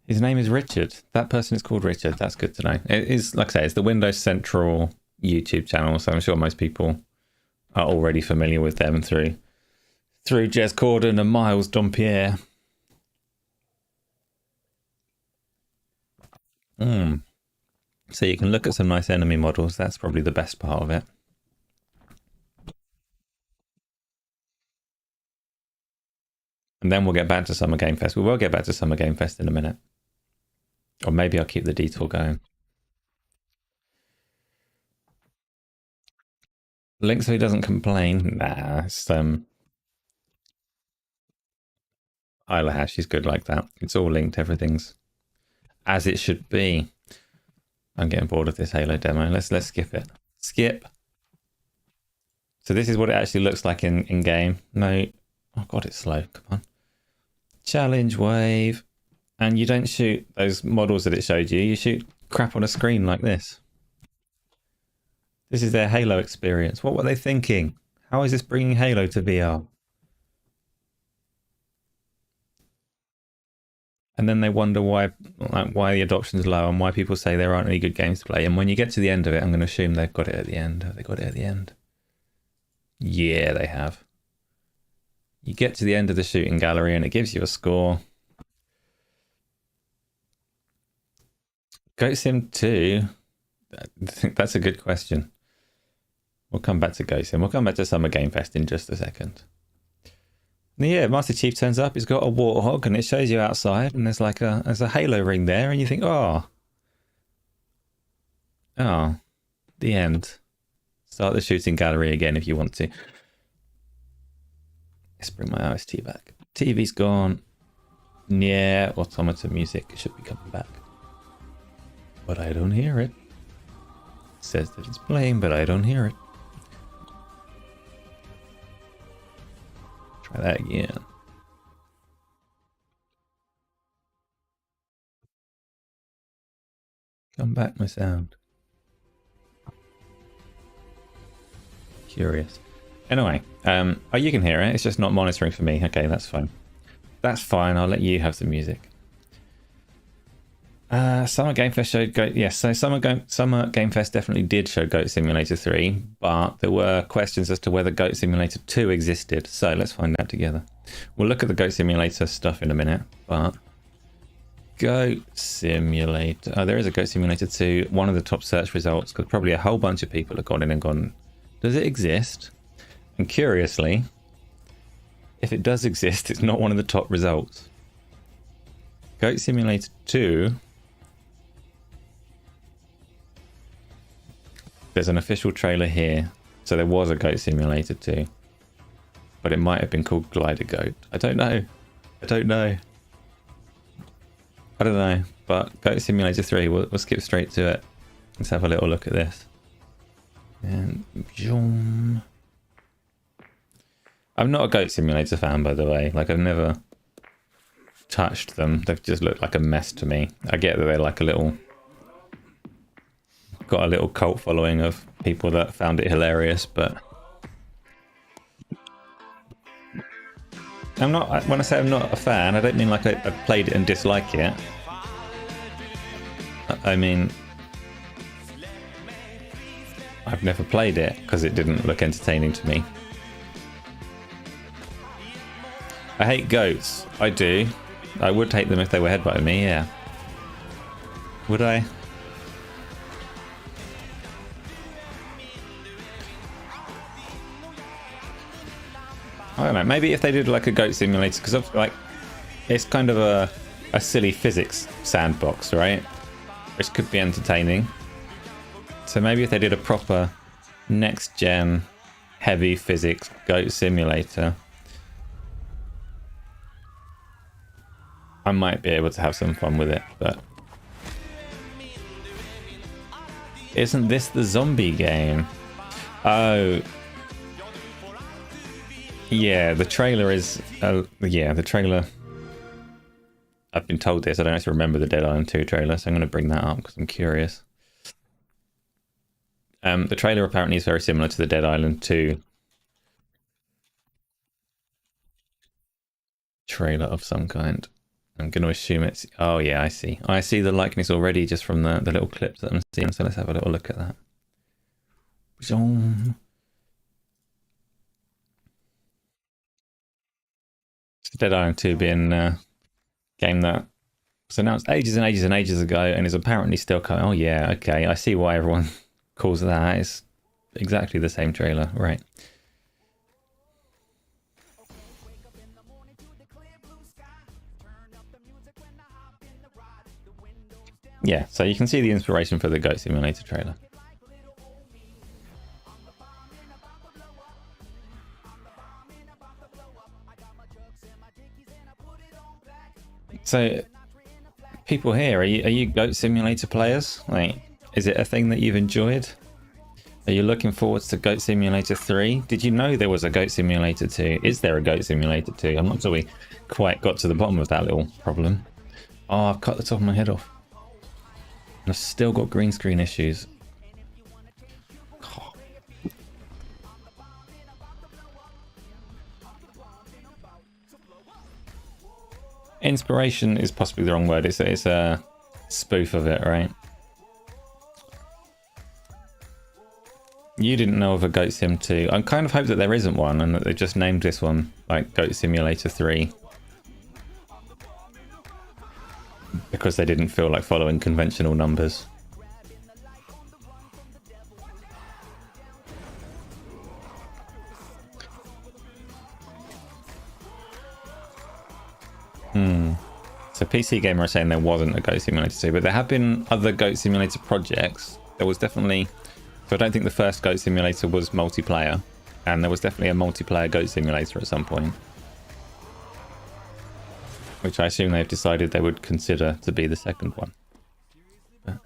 His name is Richard. That person is called Richard. That's good to know. It is, like I say, it's the Windows Central YouTube channel, so I'm sure most people are already familiar with them through Jez Corden and Miles Dompierre. So you can look at some nice enemy models. That's probably the best part of it. And then we'll get back to Summer Game Fest. We will get back to Summer Game Fest in a minute. Or maybe I'll keep the detour going. Link so he doesn't complain. Nah, it's Isla Hash, she's good like that. It's all linked, everything's as it should be. I'm getting bored of this Halo demo. Let's skip it. Skip. So this is what it actually looks like in game. No, oh god, it's slow. Come on. Challenge wave. And you don't shoot those models that it showed you. You shoot crap on a screen like this. This is their Halo experience. What were they thinking? How is this bringing Halo to VR? And then they wonder why the adoption's low and why people say there aren't any good games to play. And when you get to the end of it, I'm going to assume they've got it at the end. Have they got it at the end? Yeah, they have. You get to the end of the shooting gallery and it gives you a score. Goat Sim 2? I think that's a good question. We'll come back to Goat Sim. We'll come back to Summer Game Fest in just a second. Yeah, Master Chief turns up. He's got a warthog, and it shows you outside, and there's like there's a Halo ring there, and you think, oh, the end. Start the shooting gallery again if you want to. Let's bring my OST back. TV's gone. NieR Automata music should be coming back, but I don't hear it. It says that it's playing, but I don't hear it. Try that again. Come back, my sound. Curious. Anyway, oh, you can hear it. It's just not monitoring for me. Okay, that's fine. That's fine. I'll let you have the music. Summer Game Fest showed Goat. Yes, so Summer Game Fest definitely did show Goat Simulator 3, but there were questions as to whether Goat Simulator 2 existed. So let's find out together. We'll look at the Goat Simulator stuff in a minute, but Goat Simulator. Oh, there is a Goat Simulator 2. One of the top search results, because probably a whole bunch of people have gone in and gone, does it exist? And curiously, if it does exist, it's not one of the top results. Goat Simulator 2. There's an official trailer here. So there was a Goat Simulator 2. But it might have been called Glider Goat. I don't know. I don't know. I don't know. But Goat Simulator 3, we'll skip straight to it. Let's have a little look at this. And I'm not a Goat Simulator fan, by the way. Like, I've never touched them. They've just looked like a mess to me. I get that they're like got a little cult following of people that found it hilarious, but I'm not. When I say I'm not a fan, I don't mean like I played it and dislike it. I mean, I've never played it because it didn't look entertaining to me. I hate goats. I do. I would hate them if they were headbutting me, yeah. Would I? I don't know. Maybe if they did like a goat simulator, because like it's kind of a silly physics sandbox, right? Which could be entertaining. So maybe if they did a proper next gen heavy physics goat simulator, I might be able to have some fun with it, but isn't this the zombie game? Oh, yeah, the trailer is, yeah, the trailer, I've been told this, I don't actually remember the Dead Island 2 trailer, so I'm going to bring that up because I'm curious. The trailer apparently is very similar to the Dead Island 2 trailer of some kind. I'm going to assume it's... Oh, yeah, I see. I see the likeness already just from the little clips that I'm seeing, so let's have a little look at that. Dead Island 2 being a game that was announced ages and ages and ages ago and is apparently still coming. Oh, yeah, okay. I see why everyone calls it that. It's exactly the same trailer, right. Yeah, so you can see the inspiration for the Goat Simulator trailer. So, people here, are you Goat Simulator players? Like, is it a thing that you've enjoyed? Are you looking forward to Goat Simulator 3? Did you know there was a Goat Simulator 2? Is there a Goat Simulator 2? I'm not sure we quite got to the bottom of that little problem. Oh, I've cut the top of my head off. And I've still got green screen issues. Oh. Inspiration is possibly the wrong word. It's a spoof of it, right? You didn't know of a Goat Sim 2. I kind of hope that there isn't one and that they just named this one like Goat Simulator 3. Because they didn't feel like following conventional numbers. So PC Gamer are saying there wasn't a Goat Simulator 2, but there have been other Goat Simulator projects. There was definitely... So I don't think the first Goat Simulator was multiplayer, and there was definitely a multiplayer Goat Simulator at some point. Which I assume they've decided they would consider to be the second one. But...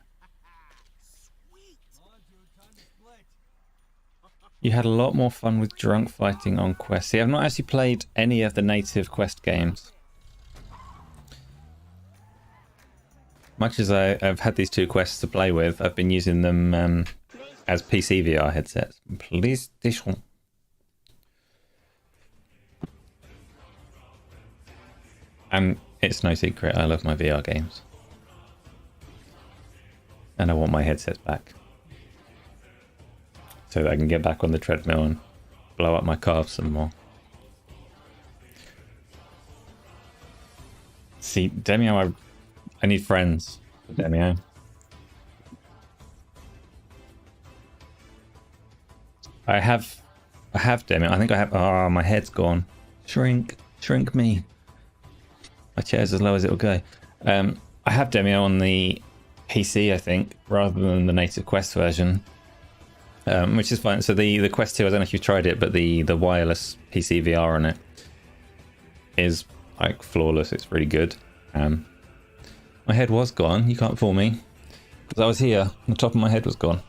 You had a lot more fun with drunk fighting on Quest. See, I've not actually played any of the native Quest games. Much as I've had these two Quests to play with, I've been using them as PC VR headsets. PlayStation. And it's no secret, I love my VR games. And I want my headsets back. So that I can get back on the treadmill and blow up my calves some more. See, Demeo, I need friends for Demeo. I have Demeo. I think I have... Oh, my head's gone. Shrink me. My chair's as low as it'll go. I have Demeo on the PC, I think, rather than the native Quest version, which is fine. So the Quest 2, I don't know if you've tried it, but the wireless PC VR on it is like flawless. It's really good. My head was gone. You can't fool me. Because I was here, the top of my head was gone.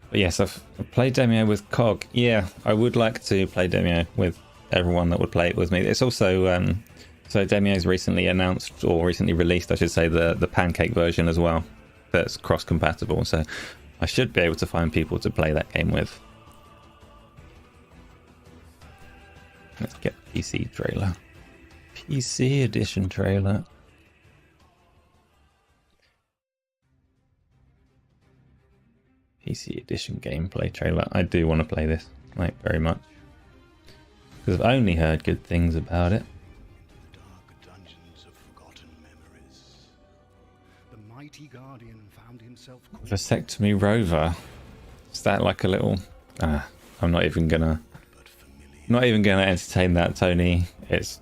But yes, I've played Demeo with Cog. Yeah, I would like to play Demeo with everyone that would play it with me. It's also so Demeo's recently announced, or recently released, I should say, the Pancake version as well. That's cross-compatible, so I should be able to find people to play that game with. Let's get PC trailer. PC edition trailer. PC edition gameplay trailer. I do want to play this, like, very much. Because I've only heard good things about it. Dark dungeons of forgotten memories. The mighty guardian found himself Vasectomy rover. Is that like a little... I'm not even gonna entertain that, Tony. It's...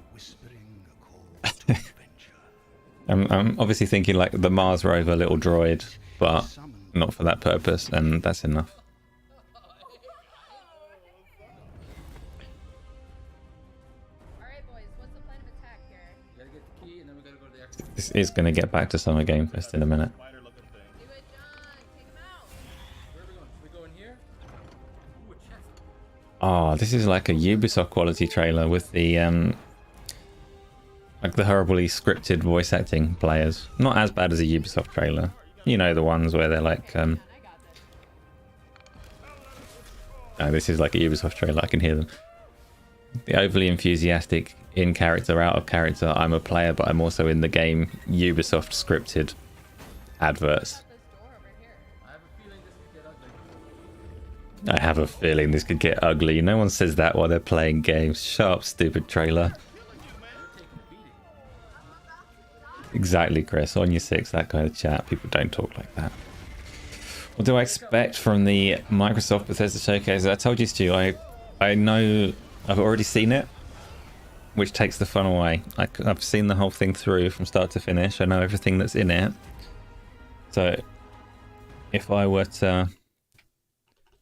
I'm obviously thinking like the Mars rover little droid, but not for that purpose, and that's enough. Alright boys, what's the plan of attack here? We gotta get the key and then we gotta go to the exit. This is going to get back to Summer Game Fest in a minute. Do it, John! Take him out! Where are we going? We go in here? Ooh, a chest. Oh, this is like a Ubisoft quality trailer with the like the horribly scripted voice acting players. Not as bad as a Ubisoft trailer. You know, the ones where they're like no, this is like a Ubisoft trailer. I can hear them. The overly enthusiastic, in character, out of character, I'm a player but I'm also in the game, Ubisoft scripted adverts. This door over here. I have a feeling this could get ugly. I have a feeling this could get ugly. No one says that while they're playing games. Shut up, stupid trailer. Exactly, Chris. On your six, that kind of chat. People don't talk like that. What do I expect from the Microsoft Bethesda Showcase? I told you, Stu, I know I've already seen it. which takes the fun away. I've seen the whole thing through from start to finish. I know everything that's in it. So if I were to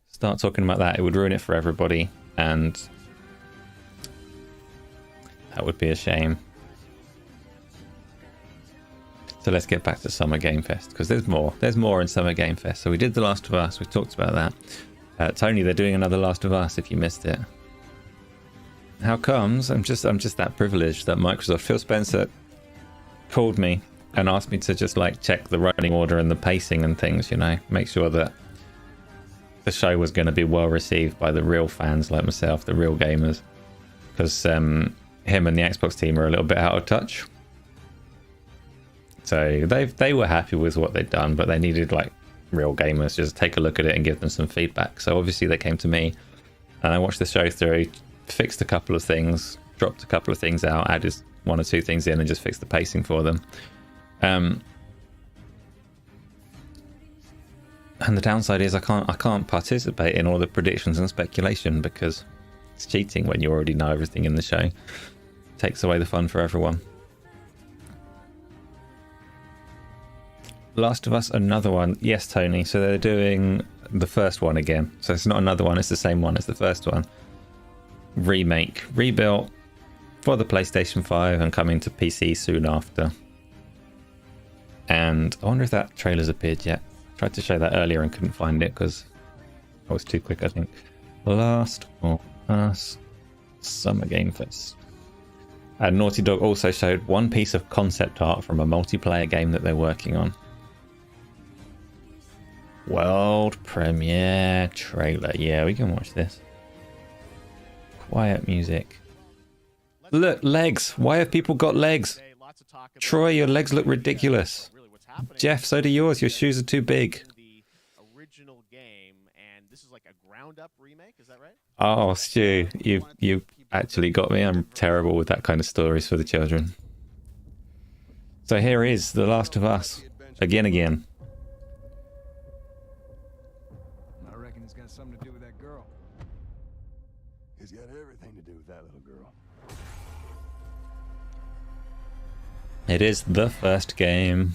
start talking about that, it would ruin it for everybody, and that would be a shame. So let's get back to Summer Game Fest, because there's more. There's more in Summer Game Fest. So we did The Last of Us. We talked about that. Tony, they're doing another Last of Us. If you missed it, how comes? I'm just that privileged that Microsoft, Phil Spencer, called me and asked me to just like check the running order and the pacing and things. You know, make sure that the show was going to be well received by the real fans like myself, the real gamers, because him and the Xbox team are a little bit out of touch. So they were happy with what they'd done, but they needed like real gamers just take a look at it and give them some feedback. So obviously they came to me, and I watched the show through, fixed a couple of things, dropped a couple of things out, added one or two things in, and just fixed the pacing for them. And the downside is I can't participate in all the predictions and speculation, because it's cheating when you already know everything in the show. It takes away the fun for everyone. Last of Us, another one. Yes, Tony. So they're doing the first one again. So it's not another one, it's the same one as the first one. Remake, rebuilt for the PlayStation 5 and coming to PC soon after. And I wonder if that trailer's appeared yet. Tried to show that earlier and couldn't find it because I was too quick, I think. Last of Us Summer Game Fest. And Naughty Dog also showed one piece of concept art from a multiplayer game that they're working on. World premiere trailer. Yeah, we can watch this. Quiet music. Look, legs. Why have people got legs? Troy, your legs look ridiculous. Jeff, so do yours. Your shoes are too big. Original game, and this is like a ground-up remake. Is that right? Oh, Stu, you actually got me. I'm terrible with that kind of stories for the children. So here is The Last of Us again. I reckon it's got something to do with that girl. It's got everything to do with that little girl. It is the first game.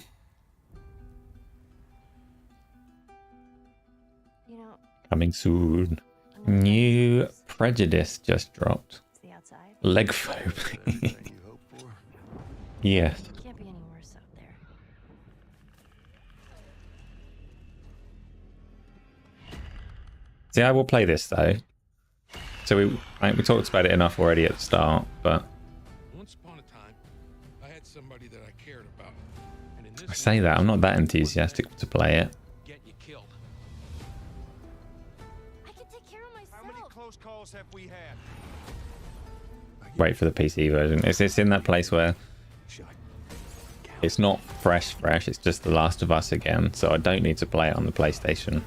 You know, Coming soon. New Prejudice just dropped. it's the outside. Leg phobe. Everything you hope for. Yes. It can't be any worse out there. See, I will play this though. So we talked about it enough already at the start, but Once upon a time, I had somebody that I cared about. And in this I say that I'm not that enthusiastic to play it. get you killed. I can take care of How many myself. close calls have we had? Wait for the PC version. It's in that place where it's not fresh. It's just The Last of Us again, so I don't need to play it on the PlayStation.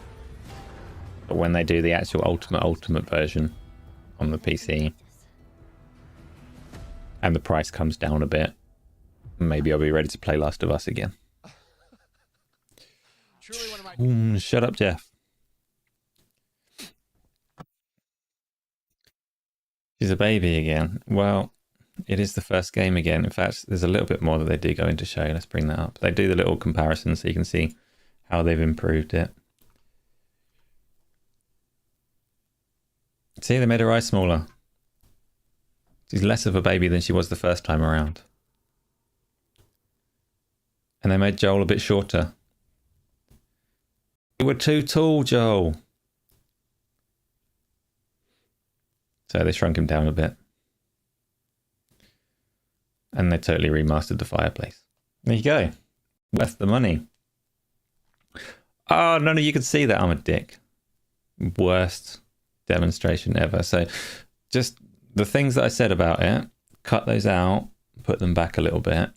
But when they do the actual ultimate version on the PC, and the price comes down a bit, maybe I'll be ready to play Last of Us again. Truly one of my Shut up, Jeff. She's a baby again. Well, it is the first game again. In fact, there's a little bit more that they do go into show. Let's bring that up. They do the little comparison so you can see how they've improved it. See, they made her eyes smaller. She's less of a baby than she was the first time around. And they made Joel a bit shorter. You were too tall, Joel. So they shrunk him down a bit. And they totally remastered the fireplace. There you go. Worth the money. Oh, none of you can see that. I'm a dick. Worst demonstration ever. So just the things that I said about it, cut those out, put them back a little bit.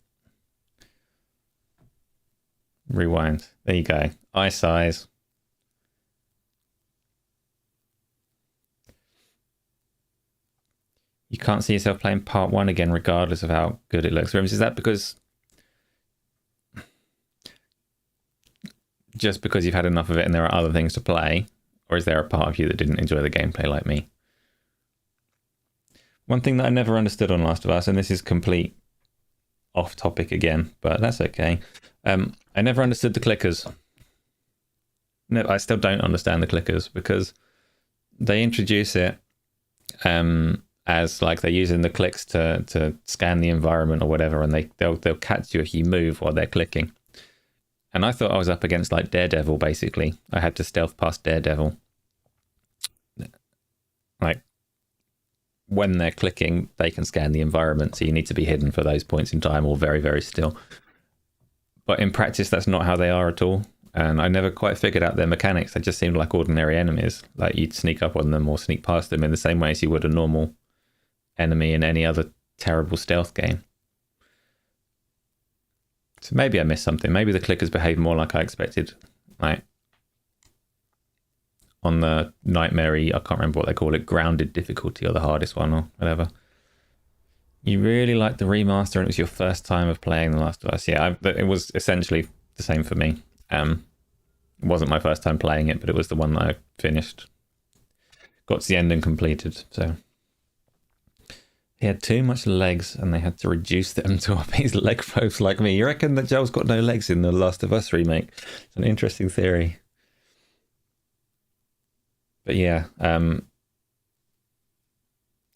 Rewind. There you go. Eye size. You can't see yourself playing part 1 again regardless of how good it looks. Is that because just because you've had enough of it and there are other things to play? Or is there a part of you that didn't enjoy the gameplay like me? One thing that I never understood on Last of Us, and this is complete off topic again, but that's okay. I never understood the clickers. No, I still don't understand the clickers because they introduce it as like they're using the clicks to scan the environment or whatever, and they'll catch you if you move while they're clicking. And I thought I was up against like Daredevil, basically. I had to stealth past Daredevil. Like, when they're clicking, they can scan the environment, so you need to be hidden for those points in time or very, very still. But in practice, that's not how they are at all. And I never quite figured out their mechanics. They just seemed like ordinary enemies. Like, you'd sneak up on them or sneak past them in the same way as you would a normal enemy in any other terrible stealth game. So maybe I missed something. Maybe the clickers behave more like I expected. Like, on the nightmare-y, I can't remember what they call it, grounded difficulty or the hardest one or whatever. You really liked the remaster and it was your first time of playing The Last of Us. Yeah, it was essentially the same for me. It wasn't my first time playing it, but it was the one that I finished. Got to the end and completed, so... He had too much legs and they had to reduce them to appease leg folks like me. You reckon that Joel's got no legs in The Last of Us remake? It's an interesting theory. But yeah, it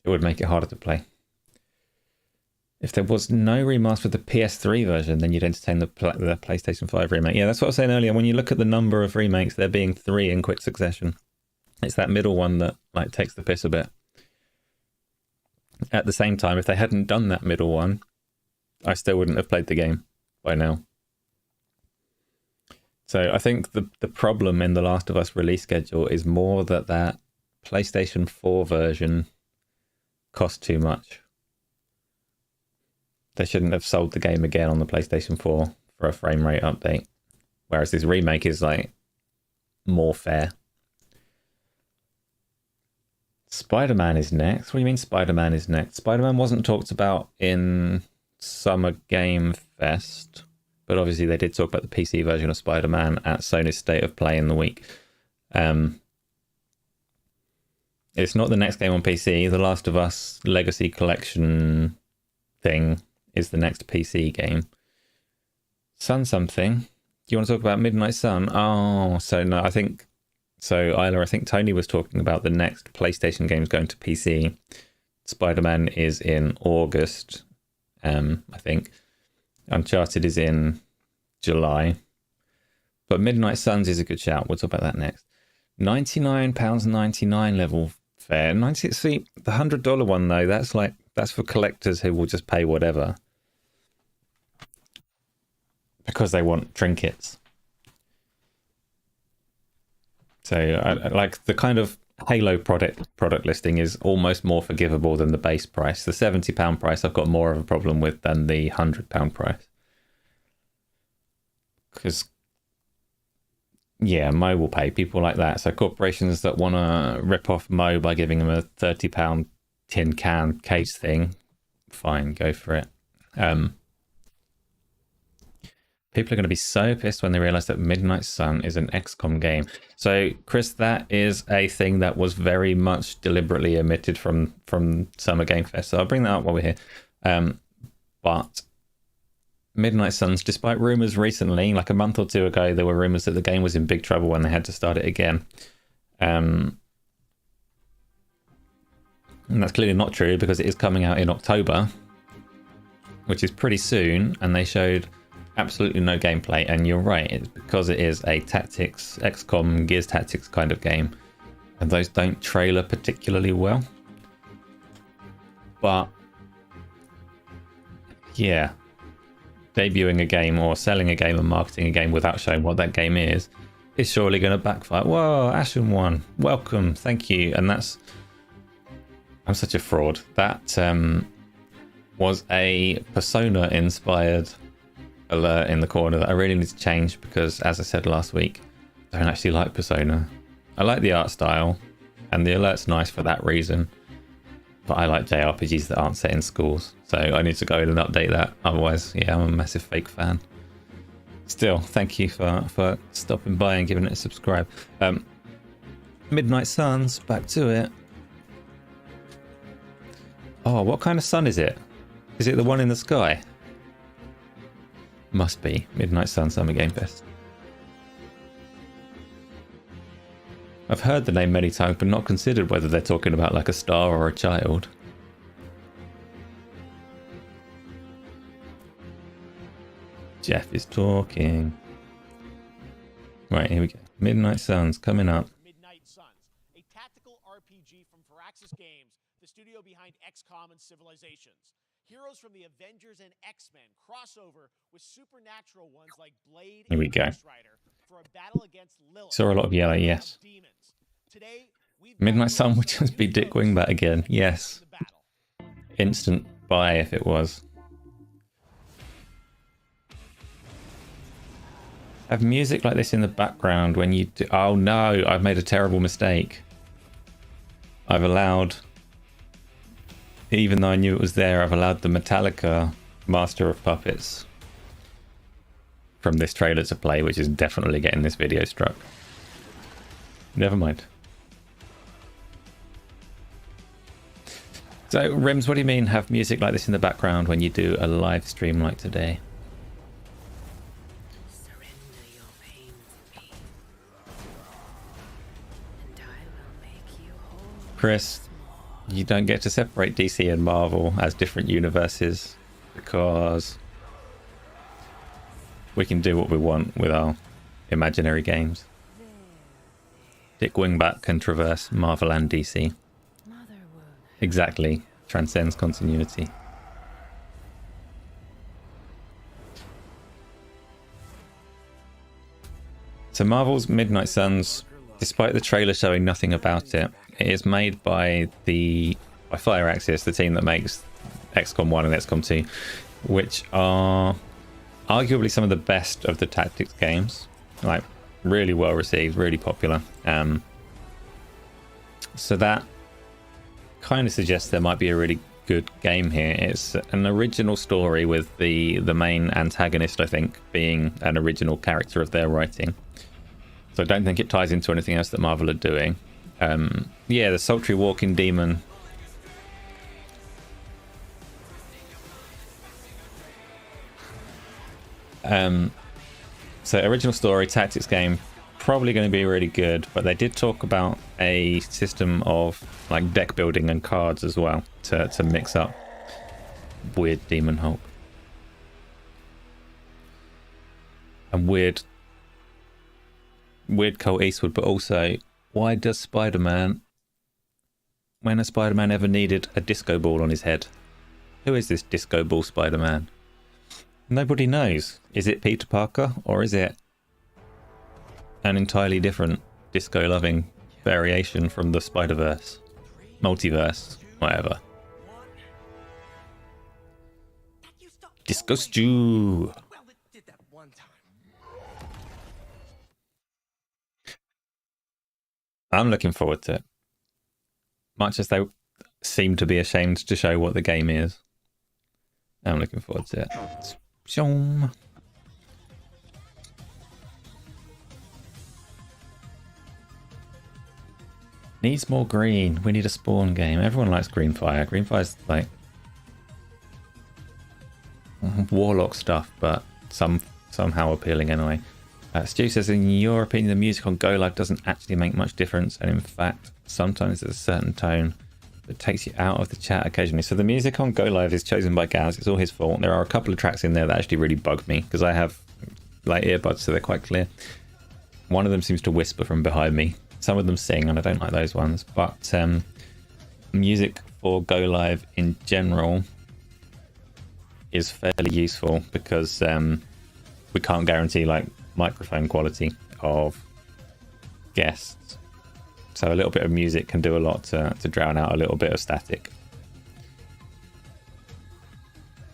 would make it harder to play. If there was no remaster for the PS3 version, then you'd entertain the PlayStation 5 remake. Yeah, that's what I was saying earlier. When you look at the number of remakes, there being 3 in quick succession. It's that middle one that like takes the piss a bit. At the same time, if they hadn't done that middle one, I still wouldn't have played the game by now. So I think the problem in the Last of Us release schedule is more that PlayStation 4 version cost too much. They shouldn't have sold the game again on the PlayStation 4 for a frame rate update. Whereas this remake is like more fair. Spider-Man is next. What do you mean Spider-Man is next? Spider-Man wasn't talked about in Summer Game Fest, but obviously they did talk about the PC version of Spider-Man at Sony's State of Play in the week. It's not the next game on PC. The Last of Us Legacy Collection thing is the next PC game. Sun something. Do you want to talk about Midnight Sun? Oh, so no, I think... So, Isla, I think Tony was talking about the next PlayStation games going to PC. Spider-Man is in August, I think. Uncharted is in July. But Midnight Suns is a good shout. We'll talk about that next. £99.99 level fare. See, the $100 one, though, that's for collectors who will just pay whatever. Because they want trinkets. So, like, the kind of Halo product listing is almost more forgivable than the base price. The £70 price I've got more of a problem with than the £100 price. Because, yeah, Mo will pay, people like that. So corporations that want to rip off Mo by giving him a £30 tin can case thing, fine, go for it. People are going to be so pissed when they realise that Midnight Sun is an XCOM game. So, Chris, that is a thing that was very much deliberately omitted from Summer Game Fest. So I'll bring that up while we're here. But Midnight Suns, despite rumours recently, like a month or two ago, there were rumours that the game was in big trouble when they had to start it again. And that's clearly not true because it is coming out in October, which is pretty soon, and they showed absolutely no gameplay. And you're right, it's because it is a tactics, XCOM, Gears Tactics kind of game, and those don't trailer particularly well. But yeah, debuting a game or selling a game and marketing a game without showing what that game is surely going to backfire. Whoa, Ashen One, welcome, thank you. And that's, I'm such a fraud. That was a Persona inspired alert in the corner that I really need to change because, as I said last week, I don't actually like Persona. I like the art style and the alert's nice for that reason, but I like JRPGs that aren't set in schools, so I need to go in and update that. Otherwise, yeah, I'm a massive fake fan. Still, thank you for stopping by and giving it a subscribe. Midnight Suns, back to it. Oh, what kind of sun is it? Is it the one in the sky? Must be. Midnight Sun Summer Game Fest. I've heard the name many times, but not considered whether they're talking about like a star or a child. Jeff is talking. Right, here we go. Midnight Suns coming up. Midnight Suns, a tactical RPG from Firaxis Games, the studio behind XCOM and Civilizations. Heroes from the Avengers and X-Men crossover with supernatural ones like Blade Here we and go. Ghost Rider for a battle against Lilith. Saw a lot of yellow, yes. Demons. Today, we've Midnight Sun would just be Dick Wingbat again, yes. Instant buy if it was. Have music like this in the background when you do... Oh no, I've made a terrible mistake. I've allowed... Even though I knew it was there, I've allowed the Metallica Master of Puppets from this trailer to play, which is definitely getting this video struck. Never mind. So, Rims, what do you mean have music like this in the background when you do a live stream like today? Surrender your pain to me, and I will make you whole. Chris, you don't get to separate DC and Marvel as different universes because we can do what we want with our imaginary games. Dick Wingbat can traverse Marvel and DC. Exactly. Transcends continuity. So Marvel's Midnight Suns, despite the trailer showing nothing about it, it is made by Firaxis, the team that makes XCOM 1 and XCOM 2, which are arguably some of the best of the tactics games. Like, really well received, really popular. So that kind of suggests there might be a really good game here. It's an original story with the main antagonist, I think, being an original character of their writing. So I don't think it ties into anything else that Marvel are doing. Yeah, the sultry walking demon. So original story, tactics game, probably going to be really good, but they did talk about a system of like deck building and cards as well to mix up weird Demon Hulk and weird Colt Eastwood. But also, why does Spider-Man, when has Spider-Man ever needed a disco ball on his head? Who is this disco ball Spider-Man? Nobody knows. Is it Peter Parker or is it an entirely different disco-loving variation from the Spider-Verse, multiverse, whatever? Disco Stew. I'm looking forward to it. Much as they seem to be ashamed to show what the game is, I'm looking forward to it. Shoom. Needs more green. We need a spawn game. Everyone likes green fire. Green fire's like warlock stuff, but somehow appealing anyway. Stu says, in your opinion, the music on Go Live doesn't actually make much difference, and in fact, sometimes there's a certain tone that takes you out of the chat occasionally. So the music on Go Live is chosen by Gaz. It's all his fault. There are a couple of tracks in there that actually really bug me because I have like earbuds, so they're quite clear. One of them seems to whisper from behind me. Some of them sing, and I don't like those ones. But music for Go Live in general is fairly useful because we can't guarantee like microphone quality of guests. So a little bit of music can do a lot to drown out a little bit of static.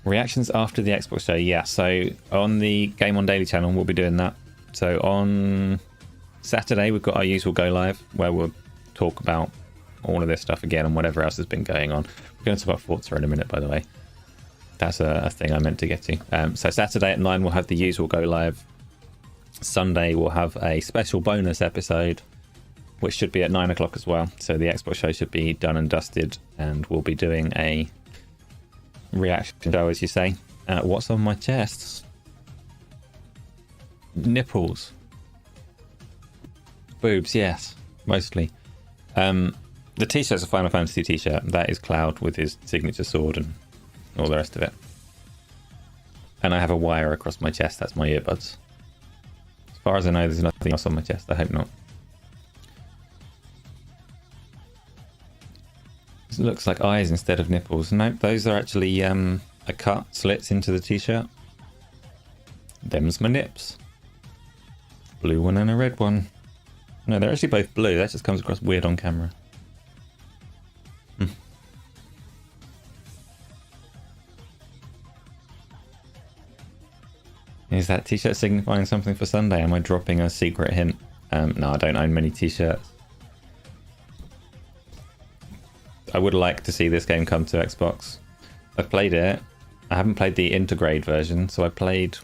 Reactions after the Xbox show. Yeah, so on the GameOnDaily channel, we'll be doing that. So on Saturday, we've got our usual Go Live where we'll talk about all of this stuff again and whatever else has been going on. We're going to talk about Forza in a minute, by the way. That's a thing I meant to get to. So Saturday at 9, we'll have the usual Go Live. Sunday, we'll have a special bonus episode, which should be at 9 o'clock as well. So the Xbox show should be done and dusted, and we'll be doing a reaction show, as you say. What's on my chest? Nipples. Boobs, yes, mostly. The t-shirt's a Final Fantasy t-shirt. That is Cloud with his signature sword and all the rest of it. And I have a wire across my chest. That's my earbuds. As far as I know, there's nothing else on my chest. I hope not. It looks like eyes instead of nipples. Nope, those are actually a cut, slits into the t-shirt. Them's my nips. Blue one and a red one. No, they're actually both blue. That just comes across weird on camera. Is that t-shirt signifying something for Sunday? Am I dropping a secret hint? No, I don't own many t-shirts. I would like to see this game come to Xbox. I've played it. I haven't played the Intergrade version, so I played...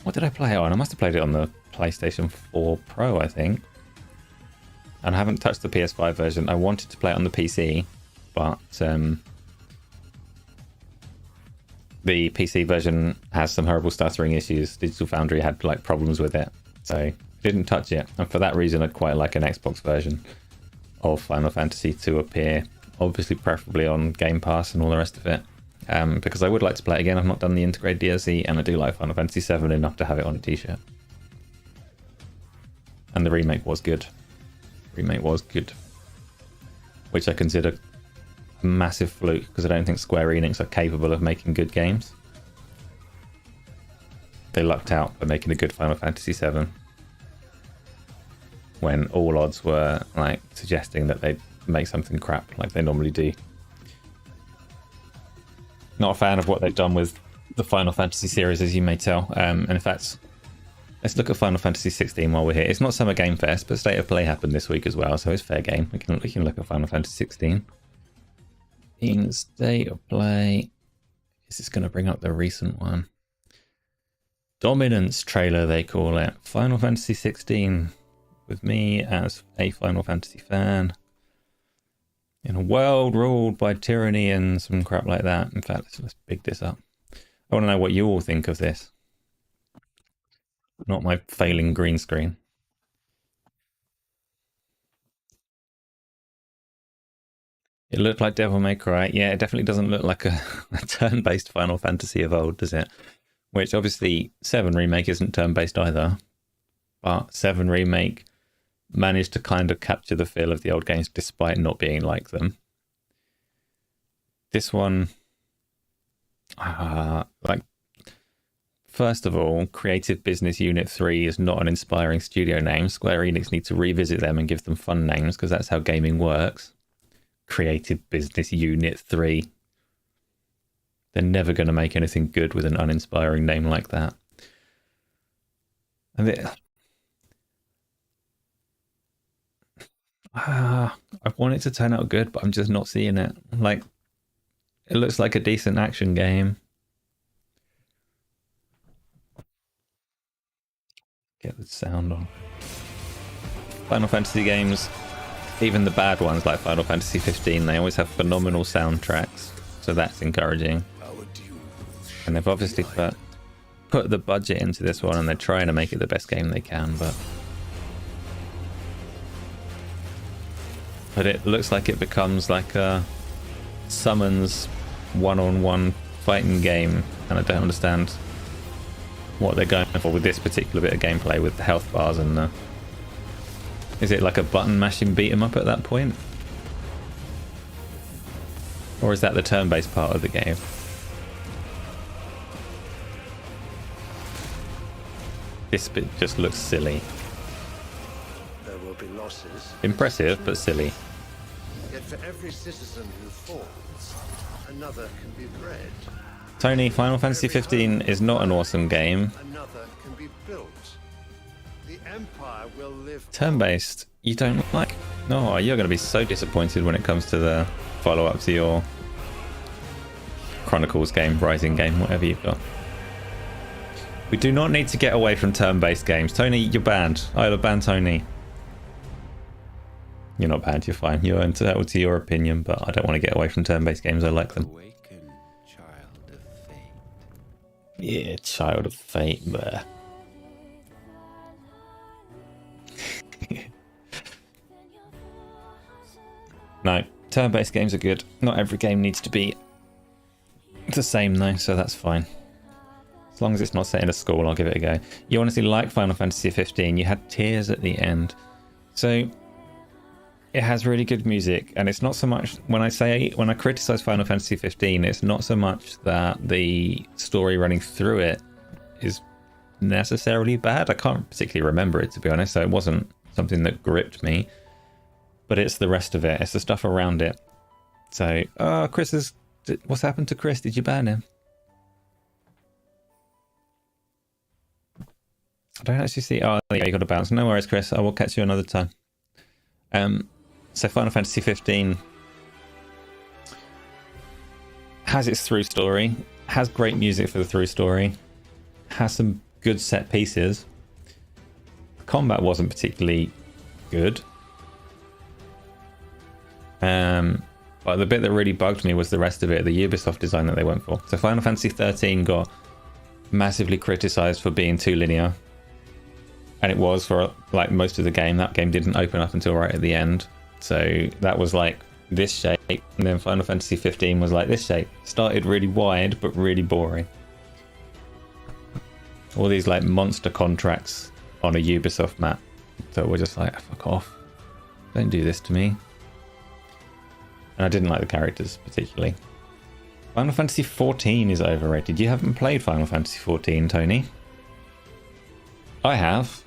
What did I play it on? I must have played it on the PlayStation 4 Pro, I think. And I haven't touched the PS5 version. I wanted to play it on the PC, but the PC version has some horrible stuttering issues. Digital Foundry had like problems with it, so didn't touch it. And for that reason, I'd quite like an Xbox version of Final Fantasy to appear, obviously preferably on Game Pass and all the rest of it, because I would like to play it again. I've not done the Integrate DLC, and I do like Final Fantasy 7 enough to have it on a t-shirt. And the remake was good. Which I consider a massive fluke, because I don't think Square Enix are capable of making good games. They lucked out by making a good Final Fantasy 7 when all odds were like suggesting that they'd make something crap like they normally do. Not a fan of what they've done with the Final Fantasy series, as you may tell. And in fact, let's look at Final Fantasy 16 while we're here. It's not Summer Game Fest, but State of Play happened this week as well, so it's fair game. We can look at Final Fantasy 16. In State of Play, is this going to bring up the recent one? Dominance trailer, they call it. Final Fantasy 16, with me as a Final Fantasy fan. In a world ruled by tyranny and some crap like that. In fact, let's pick this up. I want to know what you all think of this. Not my failing green screen. It looked like Devil May Cry. Yeah, it definitely doesn't look like a turn-based Final Fantasy of old, does it? Which obviously 7 Remake isn't turn-based either. But 7 Remake managed to kind of capture the feel of the old games despite not being like them. This one, first of all, Creative Business Unit 3 is not an inspiring studio name. Square Enix need to revisit them and give them fun names, because that's how gaming works. Creative Business Unit 3. They're never going to make anything good with an uninspiring name like that. And I want it to turn out good, but I'm just not seeing it. Like, it looks like a decent action game. Get the sound on. Final Fantasy games, even the bad ones like Final Fantasy 15, they always have phenomenal soundtracks, so that's encouraging. And they've obviously put the budget into this one, and they're trying to make it the best game they can, but it looks like it becomes like a summons one-on-one fighting game, and I don't understand what they're going for with this particular bit of gameplay with the health bars and the... Is it like a button mashing beat 'em up at that point? Or is that the turn-based part of the game? This bit just looks silly. There will be losses. Impressive, but silly. Yet for every citizen who falls, another can be bred. Tony, Final Fantasy 15 is not an awesome game. Another can be built. The Empire will live. Turn-based, you don't like? No, you're going to be so disappointed when it comes to the follow-up to your Chronicles game, Rising game, whatever you've got. We do not need to get away from turn-based games. Tony, you're banned. I'll ban Tony. You're not banned, you're fine. You're entitled to your opinion, but I don't want to get away from turn-based games. I like them. Awaken. Yeah, Child of Fate there. No, turn-based games are good. Not every game needs to be the same though, so that's fine. As long as it's not set in a school, I'll give it a go. You honestly like Final Fantasy 15. You had tears at the end. So it has really good music, and it's not so much when I criticize Final Fantasy 15, it's not so much that the story running through it is necessarily bad. I can't particularly remember it, to be honest, so it wasn't something that gripped me. But it's the rest of it. It's the stuff around it. So, what's happened to Chris? Did you ban him? I don't actually see. Oh, yeah, you got to bounce. No worries, Chris. I will catch you another time. So Final Fantasy 15 has its through story, has great music for the through story, has some good set pieces. The combat wasn't particularly good. But the bit that really bugged me was the rest of it, the Ubisoft design that they went for. So Final Fantasy 13 got massively criticized for being too linear. And it was for like most of the game. That game didn't open up until right at the end. So that was like this shape. And then Final Fantasy 15 was like this shape. Started really wide, but really boring. All these like monster contracts on a Ubisoft map. So we're just like, fuck off. Don't do this to me. And I didn't like the characters particularly. Final Fantasy 14 is overrated. You haven't played Final Fantasy 14, Tony? I have.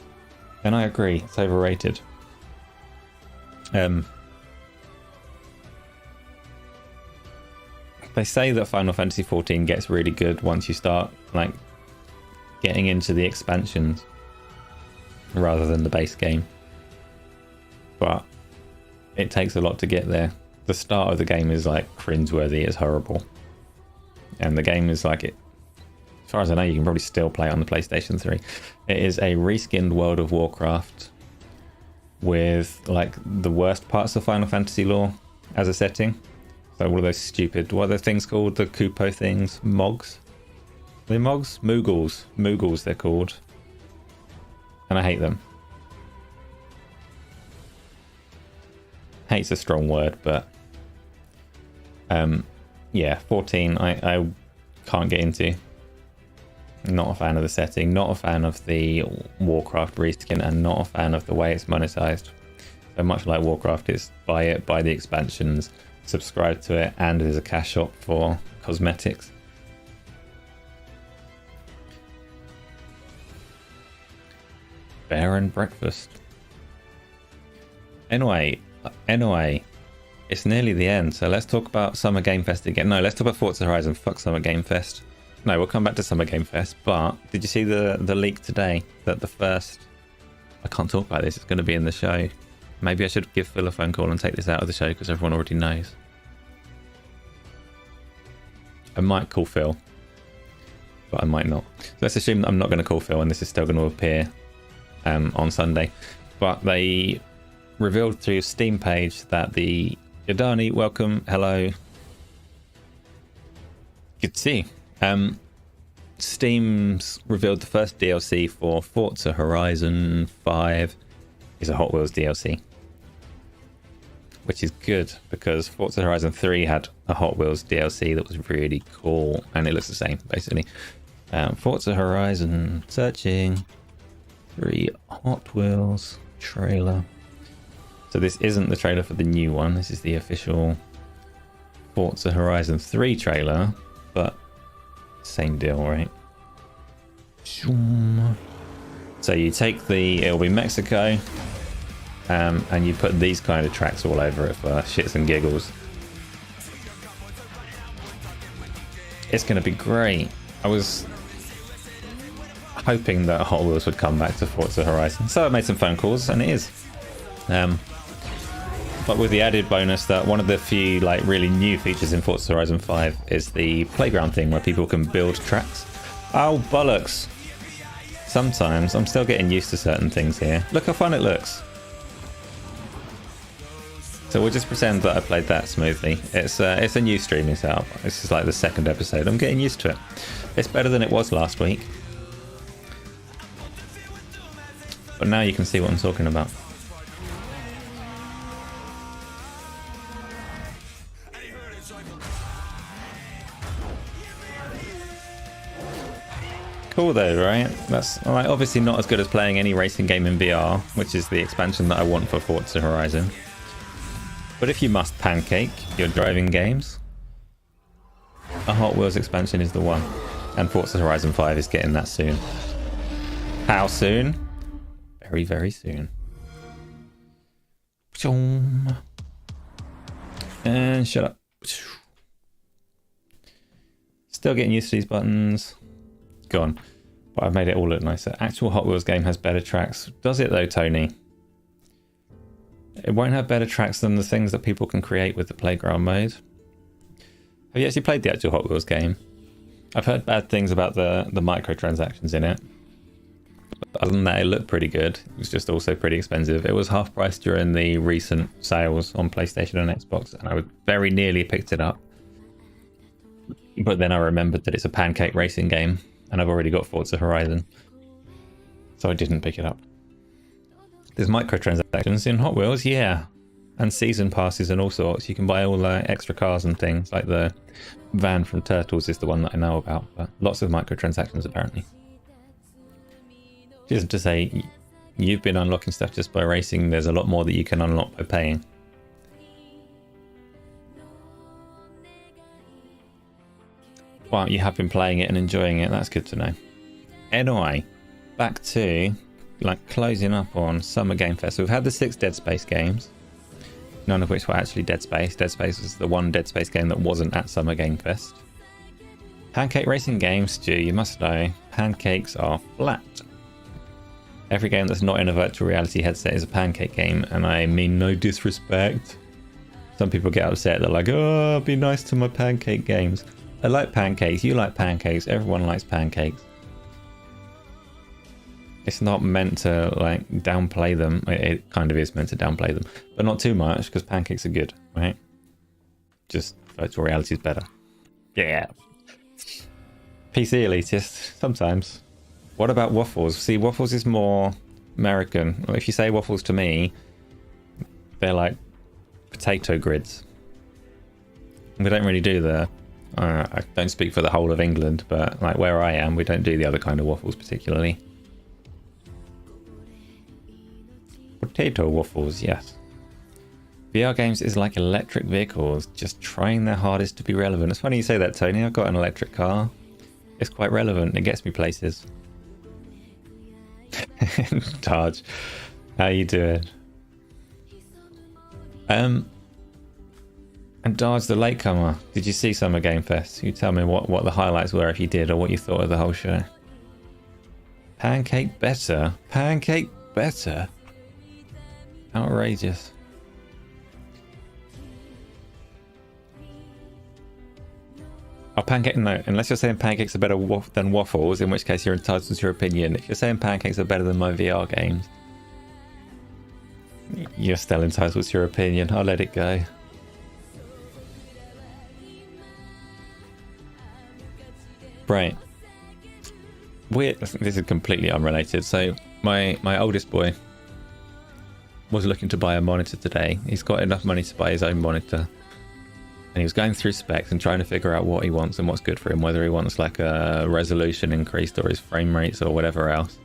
And I agree, it's overrated. They say that Final Fantasy 14 gets really good once you start like getting into the expansions rather than the base game. But it takes a lot to get there. The start of the game is like cringeworthy, it's horrible. And the game is like, it, as far as I know, you can probably still play it on the PlayStation 3. It is a reskinned World of Warcraft with like the worst parts of Final Fantasy lore as a setting. So all of those stupid, what are the things called? The Kupo things? Mogs? Are they Mogs? Moogles. Moogles they're called. And I hate them. Hate's a strong word, but yeah, 14 I can't get into. Not a fan of the setting, not a fan of the Warcraft reskin, and not a fan of the way it's monetized. So much like Warcraft, is buy it, buy the expansions, subscribe to it, and there's a cash shop for cosmetics. Bear and breakfast. Anyway, it's nearly the end, so let's talk about Summer Game Fest again. No, let's talk about Forza Horizon. Fuck Summer Game Fest. No, we'll come back to Summer Game Fest, but did you see the leak today that the first... I can't talk about this, it's going to be in the show. Maybe I should give Phil a phone call and take this out of the show because everyone already knows. I might call Phil, but I might not. So let's assume that I'm not going to call Phil and this is still going to appear on Sunday. But they revealed through Steam page that the Yadani, welcome, hello. Good to see you. Steam's revealed the first DLC for Forza Horizon 5 is a Hot Wheels DLC. Which is good because Forza Horizon 3 had a Hot Wheels DLC that was really cool and it looks the same basically. Forza Horizon, searching, 3 Hot Wheels trailer. So this isn't the trailer for the new one, this is the official Forza Horizon 3 trailer, but same deal, right? So you take it'll be Mexico, and you put these kind of tracks all over it for shits and giggles. It's going to be great. I was hoping that Hot Wheels would come back to Forza Horizon, so I made some phone calls, and it is. But with the added bonus that one of the few like really new features in Forza Horizon 5 is the playground thing where people can build tracks. Oh bollocks! Sometimes I'm still getting used to certain things here. Look how fun it looks. So we'll just pretend that I played that smoothly. It's a new streaming setup. This is like the second episode. I'm getting used to it. It's better than it was last week. But now you can see what I'm talking about. Cool though, right? That's like obviously not as good as playing any racing game in VR, which is the expansion that I want for Forza Horizon. But if you must pancake your driving games, a Hot Wheels expansion is the one. And Forza Horizon 5 is getting that soon. How soon? Very, very soon. And shut up. Still getting used to these buttons. Gone. But I've made it all look nicer. Actual Hot Wheels game has better tracks. Does it though, Tony? It won't have better tracks than the things that people can create with the playground mode. Have you actually played the actual Hot Wheels game? I've heard bad things about the microtransactions in it. But other than that, it looked pretty good. It was just also pretty expensive. It was half price during the recent sales on PlayStation and Xbox, and I would very nearly picked it up. But then I remembered that it's a pancake racing game, and I've already got Forza Horizon, so I didn't pick it up. There's microtransactions in Hot Wheels, yeah, and season passes and all sorts. You can buy all the extra cars and things, like the van from Turtles is the one that I know about, but lots of microtransactions apparently. Just to say, you've been unlocking stuff just by racing. There's a lot more that you can unlock by paying. Well, you have been playing it and enjoying it. That's good to know. Anyway, back to like closing up on Summer Game Fest. We've had the 6 Dead Space games, none of which were actually Dead Space. Dead Space was the one Dead Space game that wasn't at Summer Game Fest. Pancake racing games, Stu, you must know, pancakes are flat. Every game that's not in a virtual reality headset is a pancake game, and I mean no disrespect. Some people get upset, they're like, oh, be nice to my pancake games. I like pancakes, you like pancakes, everyone likes pancakes. It's not meant to like downplay them. It kind of is meant to downplay them, but not too much, because pancakes are good, right? Just virtual reality is better. Yeah. PC elitist, sometimes. What about waffles? See, waffles is more American. If you say waffles to me, they're like potato grids. We don't really do the... I don't speak for the whole of England, but like where I am, we don't do the other kind of waffles particularly. Potato waffles, yes. VR games is like electric vehicles, just trying their hardest to be relevant. It's funny you say that, Tony. I've got an electric car. It's quite relevant. It gets me places. Taj, how you doing? And Daj, the latecomer, did you see Summer Game Fest? You tell me what the highlights were if you did, or what you thought of the whole show. Pancake better? Pancake better? Outrageous. Oh, pancake? No, unless you're saying pancakes are better than waffles, in which case you're entitled to your opinion. If you're saying pancakes are better than my VR games, you're still entitled to your opinion. I'll let it go. Right. Weird. This is completely unrelated. So my oldest boy was looking to buy a monitor today. He's got enough money to buy his own monitor. And he was going through specs and trying to figure out what he wants and what's good for him, whether he wants like a resolution increased or his frame rates or whatever else.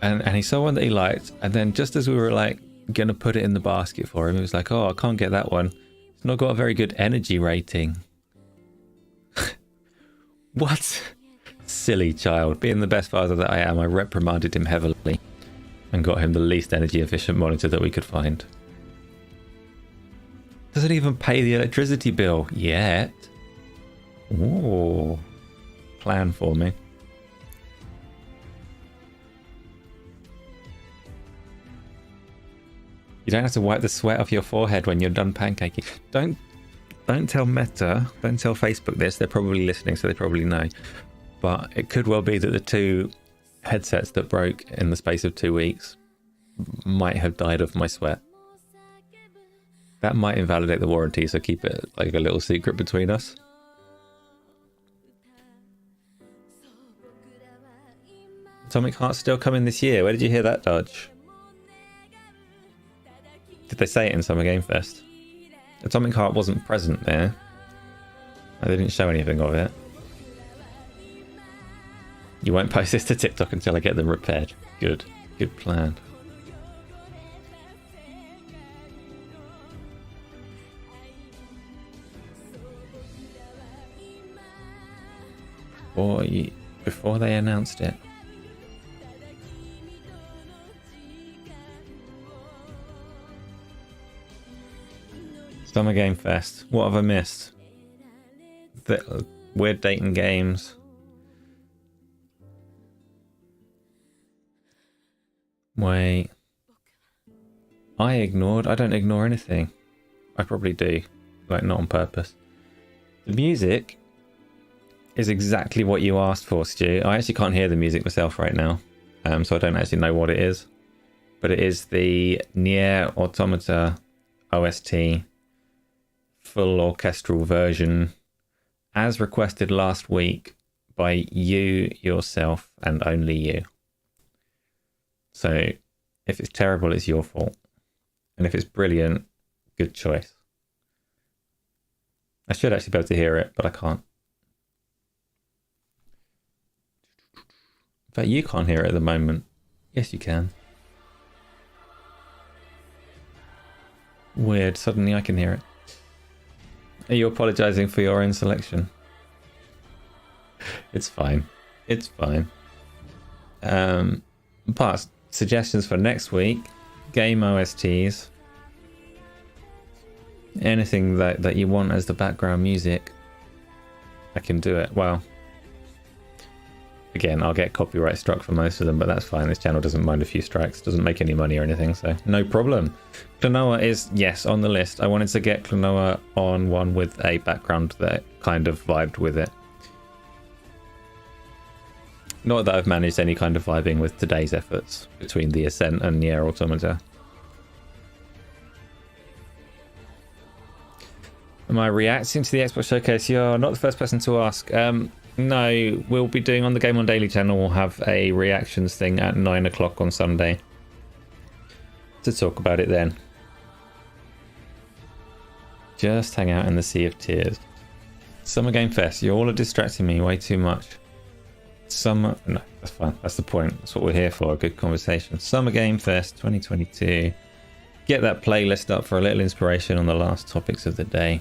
And he saw one that he liked, and then just as we were like going to put it in the basket for him, he was like, oh, I can't get that one. It's not got a very good energy rating. What? Silly child. Being the best father that I am, I reprimanded him heavily and got him the least energy efficient monitor that we could find. Doesn't even pay the electricity bill yet. Ooh. Plan for me. You don't have to wipe the sweat off your forehead when you're done pancaking. Don't tell Meta, don't tell Facebook this. They're probably listening, so they probably know. But it could well be that the 2 headsets that broke in the space of 2 weeks might have died of my sweat. That might invalidate the warranty, so keep it like a little secret between us. Atomic Heart's still coming this year. Where did you hear that, Dodge? Did they say it in Summer Game Fest? Atomic Heart wasn't present there. They didn't show anything of it. You won't post this to TikTok until I get them repaired. Good. Good plan. Before they announced it. Summer Game Fest. What have I missed? The weird dating games. Wait. I don't ignore anything. I probably do. Like, not on purpose. The music is exactly what you asked for, Stu. I actually can't hear the music myself right now. So I don't actually know what it is. But it is the NieR Automata OST full orchestral version as requested last week by you, yourself, and only you. So if it's terrible, it's your fault. And if it's brilliant, good choice. I should actually be able to hear it, but I can't. In fact, you can't hear it at the moment. Yes, you can. Weird, suddenly I can hear it. Are you apologising for your own selection? It's fine. It's fine. But suggestions for next week, game OSTs, anything that you want as the background music, I can do it. Well, again, I'll get copyright struck for most of them, but that's fine. This channel doesn't mind a few strikes, doesn't make any money or anything, so no problem. Klonoa is, yes, on the list. I wanted to get Klonoa on one with a background that kind of vibed with it. Not that I've managed any kind of vibing with today's efforts between the Ascent and NieR Automata. Am I reacting to the Xbox Showcase? You're not the first person to ask. No, we'll be doing on the GameOnDaily channel, we'll have a reactions thing at 9 o'clock on Sunday to talk about it then. Just hang out in the sea of tears. Summer Game Fest, you all are distracting me way too much. No, that's fine. That's the point. That's what we're here for, a good conversation. Summer Game Fest 2022. Get that playlist up for a little inspiration on the last topics of the day.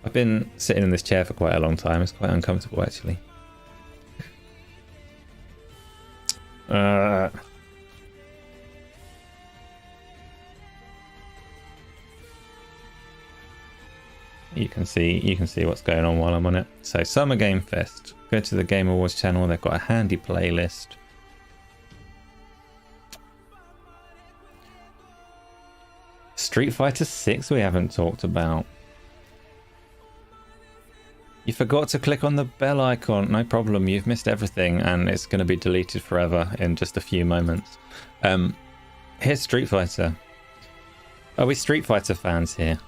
I've been sitting in this chair for quite a long time. It's quite uncomfortable, actually. You can see what's going on while I'm on it. So Summer Game Fest. Go to the Game Awards channel. They've got a handy playlist. Street Fighter 6 we haven't talked about. You forgot to click on the bell icon. No problem. You've missed everything and it's going to be deleted forever in just a few moments. Here's Street Fighter. Are we Street Fighter fans here?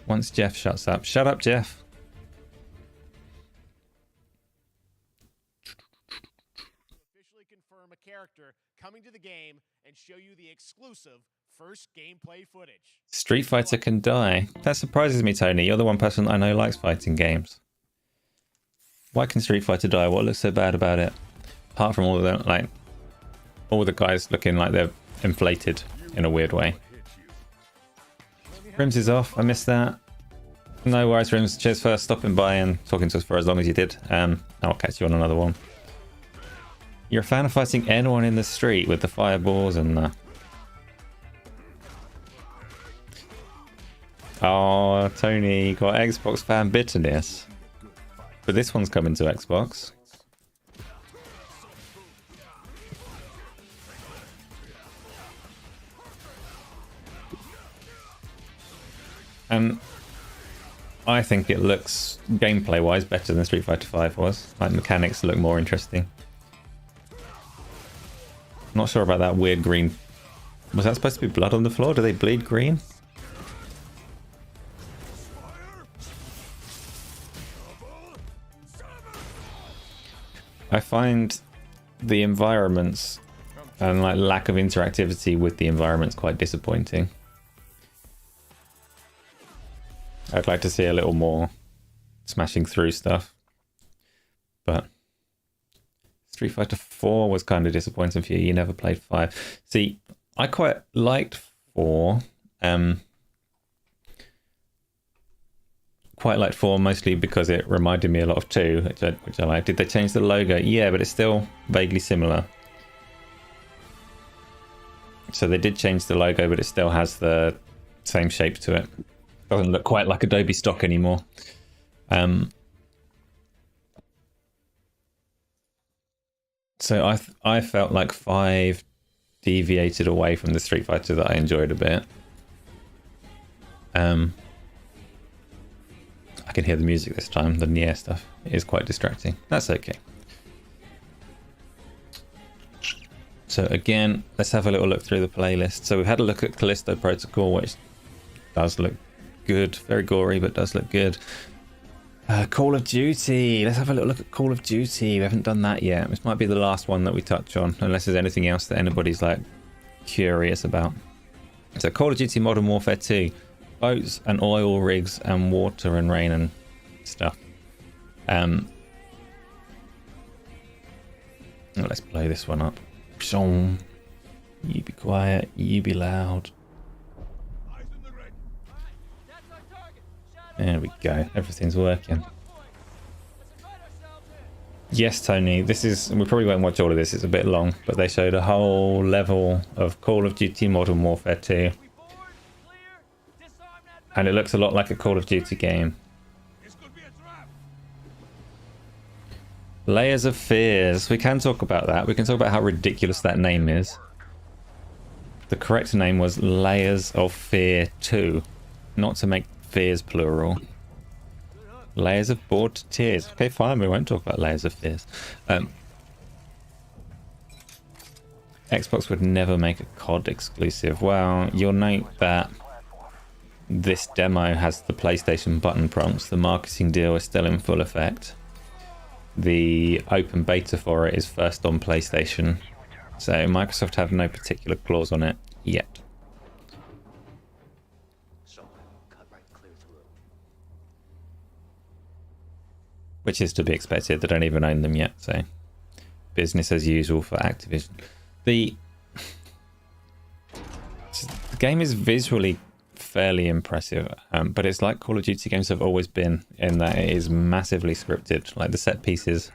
Once Jeff shuts up. Shut up, Jeff. Officially confirm a character coming to the game and show you the exclusive first gameplay footage. Street Fighter can die. That surprises me, Tony. You're the one person I know likes fighting games. Why can Street Fighter die? What looks so bad about it? Apart from all of them, like all the guys looking like they're inflated in a weird way. Rims is off. I missed that. No worries, Rims. Cheers for stopping by and talking to us for as long as you did. I'll catch you on another one. You're a fan of fighting anyone in the street with the fireballs and the... Oh, Tony, you got Xbox fan bitterness. But this one's coming to Xbox. And I think it looks gameplay-wise better than Street Fighter V was. Like, mechanics look more interesting. Not sure about that weird green Was that supposed to be blood on the floor? Do they bleed green? I find the environments and like lack of interactivity with the environments quite disappointing. I'd like to see a little more smashing through stuff, but Street Fighter 4 was kind of disappointing for you. You never played 5. See, I quite liked 4. Quite liked 4 mostly because it reminded me a lot of 2, which I like. Did they change the logo? Yeah, but it's still vaguely similar. So they did change the logo, but it still has the same shape to it. Doesn't look quite like Adobe stock anymore. So I felt like 5 deviated away from the Street Fighter that I enjoyed a bit. I can hear the music this time. The NieR stuff is quite distracting. That's okay. So again, let's have a little look through the playlist. So we've had a look at Callisto Protocol, which does look good. Very gory, but does look good. Call of Duty. Let's have a little look at Call of Duty. We haven't done that yet. This might be the last one that we touch on, unless there's anything else that anybody's like curious about. So Call of Duty Modern Warfare 2. Boats and oil rigs and water and rain and stuff. Let's blow this one up. You be quiet, you be loud. There we go, everything's working. Yes, Tony, this is, we probably won't watch all of this, it's a bit long, but they showed a whole level of Call of Duty Modern Warfare 2. And it looks a lot like a Call of Duty game. Layers of Fears. We can talk about that. We can talk about how ridiculous that name is. The correct name was Layers of Fear 2. Not to make fears plural. Layers of Bored to Tears. Okay, fine. We won't talk about Layers of Fears. Xbox would never make a COD exclusive. Well, you'll note that this demo has the PlayStation button prompts. The marketing deal is still in full effect. The open beta for it is first on PlayStation. So Microsoft have no particular clause on it yet. Which is to be expected. They don't even own them yet. So business as usual for Activision. The game is visually fairly impressive, but it's like Call of Duty games have always been, in that it is massively scripted. Like the set pieces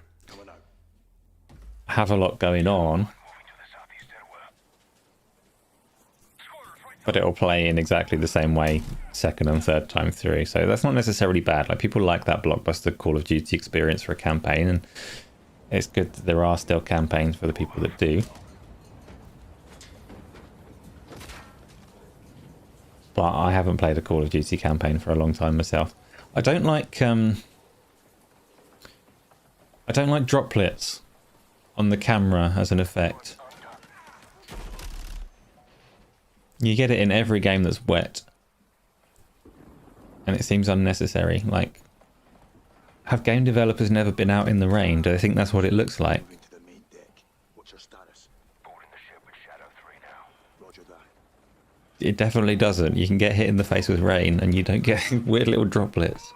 have a lot going on, but it'll play in exactly the same way second and third time through. So that's not necessarily bad. Like people like that blockbuster Call of Duty experience for a campaign, and it's good that there are still campaigns for the people that do. But I haven't played a Call of Duty campaign for a long time myself. I don't like droplets on the camera as an effect. You get it in every game that's wet, and it seems unnecessary. Like, have game developers never been out in the rain? Do they think that's what it looks like? It definitely doesn't. You can get hit in the face with rain and you don't get weird little droplets.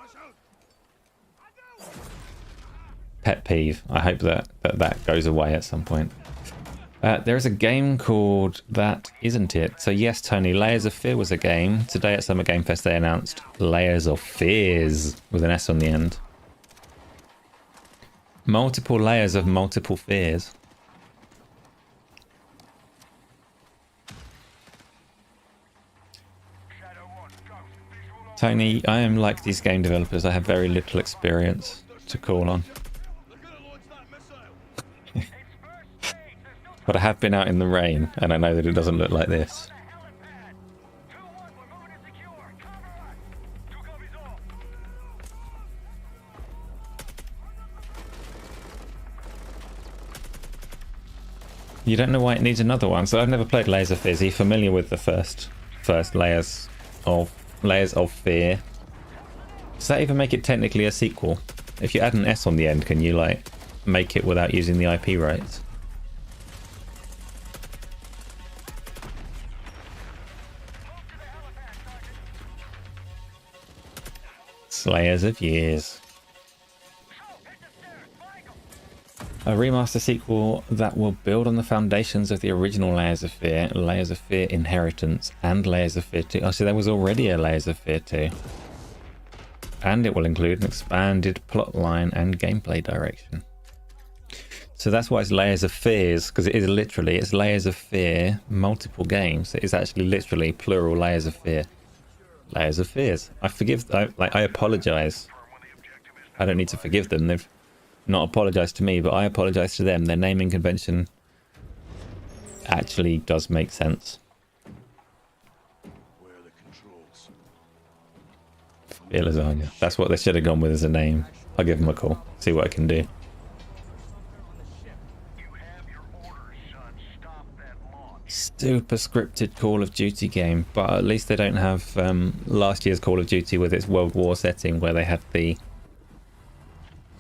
Pet peeve. I hope that goes away at some point. There is a game called That Isn't It. So yes, Tony, Layers of Fear was a game. Today at Summer Game Fest they announced Layers of Fears with an S on the end. Multiple layers of multiple fears. Tony, I am like these game developers. I have very little experience to call on. But I have been out in the rain, and I know that it doesn't look like this. You don't know why it needs another one. So I've never played Layers of Fear. Are you familiar with the first Layers of Fear? Does that even make it technically a sequel? If you add an S on the end, can you like make it without using the IP rights? Slayers of Years. A remaster sequel that will build on the foundations of the original Layers of Fear Inheritance, and Layers of Fear 2. Oh, so there was already a Layers of Fear 2. And it will include an expanded plotline and gameplay direction. So that's why it's Layers of Fears, because it is literally, it's Layers of Fear, multiple games. It is actually literally plural Layers of Fear. Layers of Fears. I apologize. I don't need to forgive them. They've not apologized to me, but I apologize to them. Their naming convention actually does make sense. Fear Lasagna. That's what they should have gone with as a name. I'll give them a call. See what I can do. Super scripted Call of Duty game, but at least they don't have last year's Call of Duty with its World War setting where they had the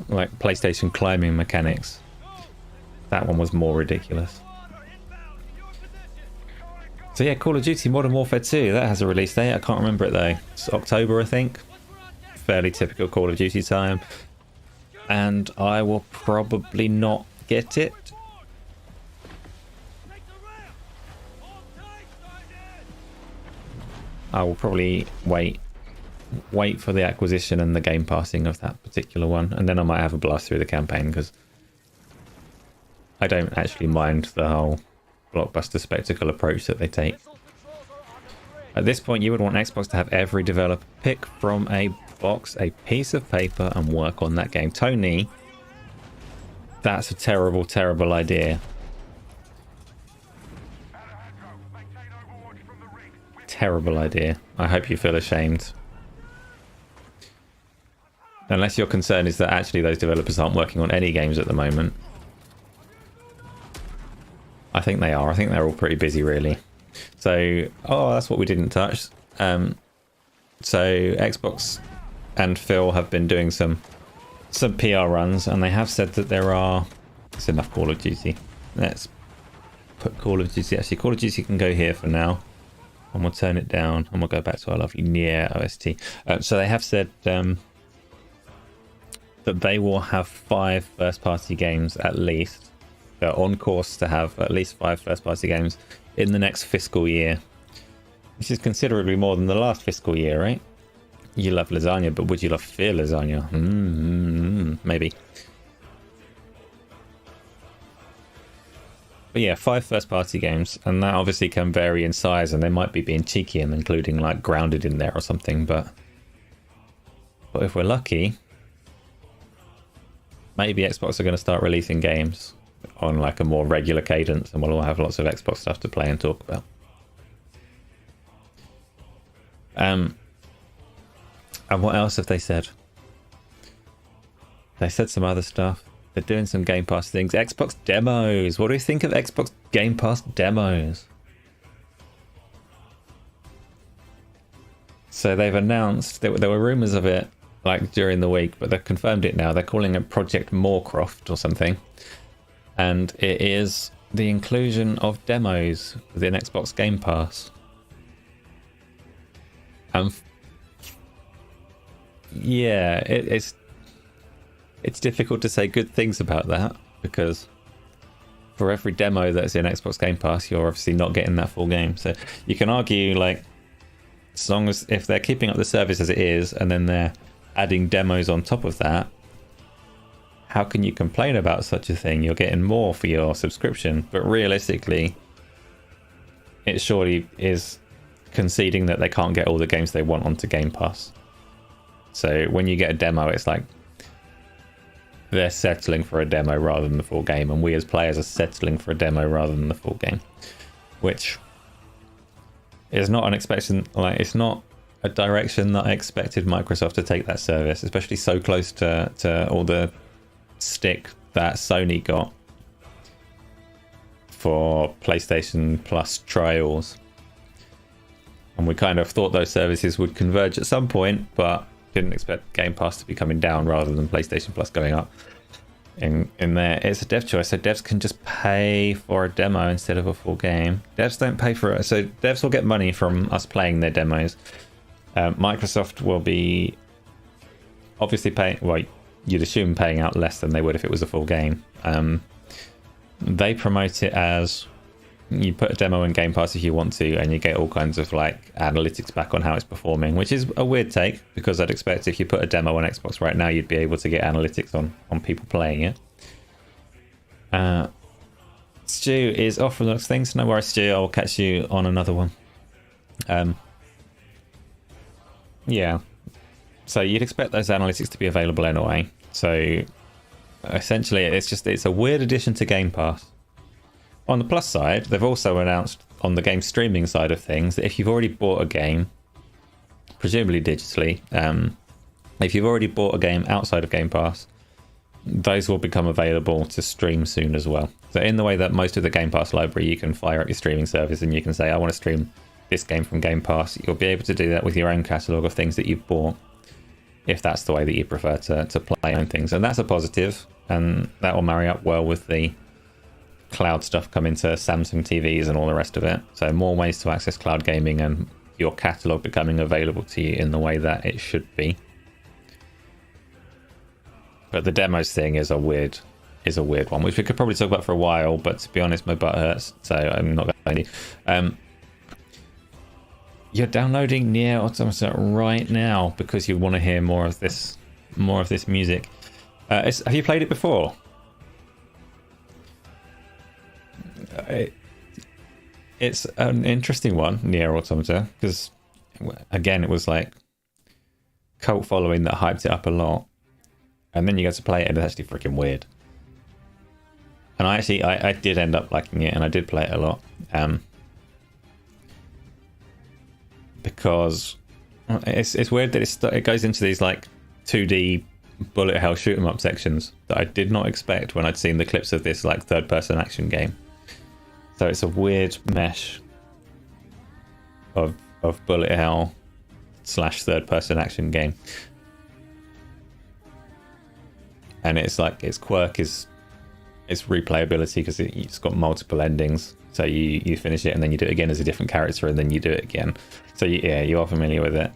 like PlayStation climbing mechanics. That one was more ridiculous. So yeah, Call of Duty Modern Warfare 2, that has a release date. I can't remember it though. It's October, I think. Fairly typical Call of Duty time. And I will probably not get it. I will probably wait for the acquisition and the game passing of that particular one, and then I might have a blast through the campaign, because I don't actually mind the whole blockbuster spectacle approach that they take. At this point, you would want Xbox to have every developer pick from a box a piece of paper and work on that game. Tony, that's a terrible, terrible idea. Terrible idea. I hope you feel ashamed. Unless your concern is that actually those developers aren't working on any games at the moment. I think they are. I think they're all pretty busy, really. So, oh, that's what we didn't touch. So Xbox and Phil have been doing some PR runs, and they have said that there are... It's enough Call of Duty. Let's put Call of Duty... Actually, Call of Duty can go here for now. And we'll turn it down, and we'll go back to our lovely NieR OST. So they have said that they will have 5 first-party games at least. They're on course to have at least 5 first-party games in the next fiscal year, which is considerably more than the last fiscal year, right? You love lasagna, but would you love Fear Lasagna? Maybe. But yeah, 5 first-party games, and that obviously can vary in size, and they might be being cheeky and including like Grounded in there or something. But if we're lucky, maybe Xbox are going to start releasing games on like a more regular cadence, and we'll all have lots of Xbox stuff to play and talk about. And what else have they said? They said some other stuff. They're doing some Game Pass things. Xbox demos. What do you think of Xbox Game Pass demos? So they've announced, there were rumors of it like during the week, but they've confirmed it now. They're calling it Project Moorcroft or something. And it is the inclusion of demos within Xbox Game Pass. Yeah, it's difficult to say good things about that, because for every demo that's in Xbox Game Pass, you're obviously not getting that full game. So you can argue, like, as long as if they're keeping up the service as it is, and then they're adding demos on top of that, how can you complain about such a thing? You're getting more for your subscription. But realistically, it surely is conceding that they can't get all the games they want onto Game Pass. So when you get a demo, it's like they're settling for a demo rather than the full game, and we as players are settling for a demo rather than the full game, which is not unexpected. Like, it's not a direction that I expected Microsoft to take that service, especially so close to all the stick that Sony got for PlayStation Plus trials. And we kind of thought those services would converge at some point, but didn't expect Game Pass to be coming down rather than PlayStation Plus going up. In there, it's a dev choice, so devs can just pay for a demo instead of a full game. Devs don't pay for it, so devs will get money from us playing their demos. Microsoft will be obviously paying, well, you'd assume paying out less than they would if it was a full game. They promote it as you put a demo in Game Pass if you want to, and you get all kinds of like analytics back on how it's performing, which is a weird take because I'd expect if you put a demo on Xbox right now, you'd be able to get analytics on people playing it. Stu is off from those things. No worries, Stu. I'll catch you on another one. Yeah. So you'd expect those analytics to be available anyway. So essentially, it's a weird addition to Game Pass. On the plus side, they've also announced on the game streaming side of things that if you've already bought a game, presumably digitally, if you've already bought a game outside of Game Pass, those will become available to stream soon as well. So in the way that most of the Game Pass library, you can fire up your streaming service and you can say, I want to stream this game from Game Pass. You'll be able to do that with your own catalogue of things that you've bought, if that's the way that you prefer to play on things. And that's a positive, and that will marry up well with the cloud stuff coming to Samsung TVs and all the rest of it. So more ways to access cloud gaming and your catalogue becoming available to you in the way that it should be. But the demos thing is a weird one, which we could probably talk about for a while, but to be honest, my butt hurts, so I'm not going to. You're downloading NieR Automata right now because you want to hear more of this music. Have you played it before? It's an interesting one, NieR Automata, because again, it was like cult following that hyped it up a lot, and then you get to play it and it's actually freaking weird. And I did end up liking it, and I did play it a lot, because it's weird that it goes into these like 2D bullet hell shoot 'em up sections that I did not expect when I'd seen the clips of this like third person action game. So it's a weird mesh of bullet hell / third person action game. And it's like its quirk is its replayability, because it's got multiple endings. So you finish it and then you do it again as a different character and then you do it again. So yeah, you are familiar with it.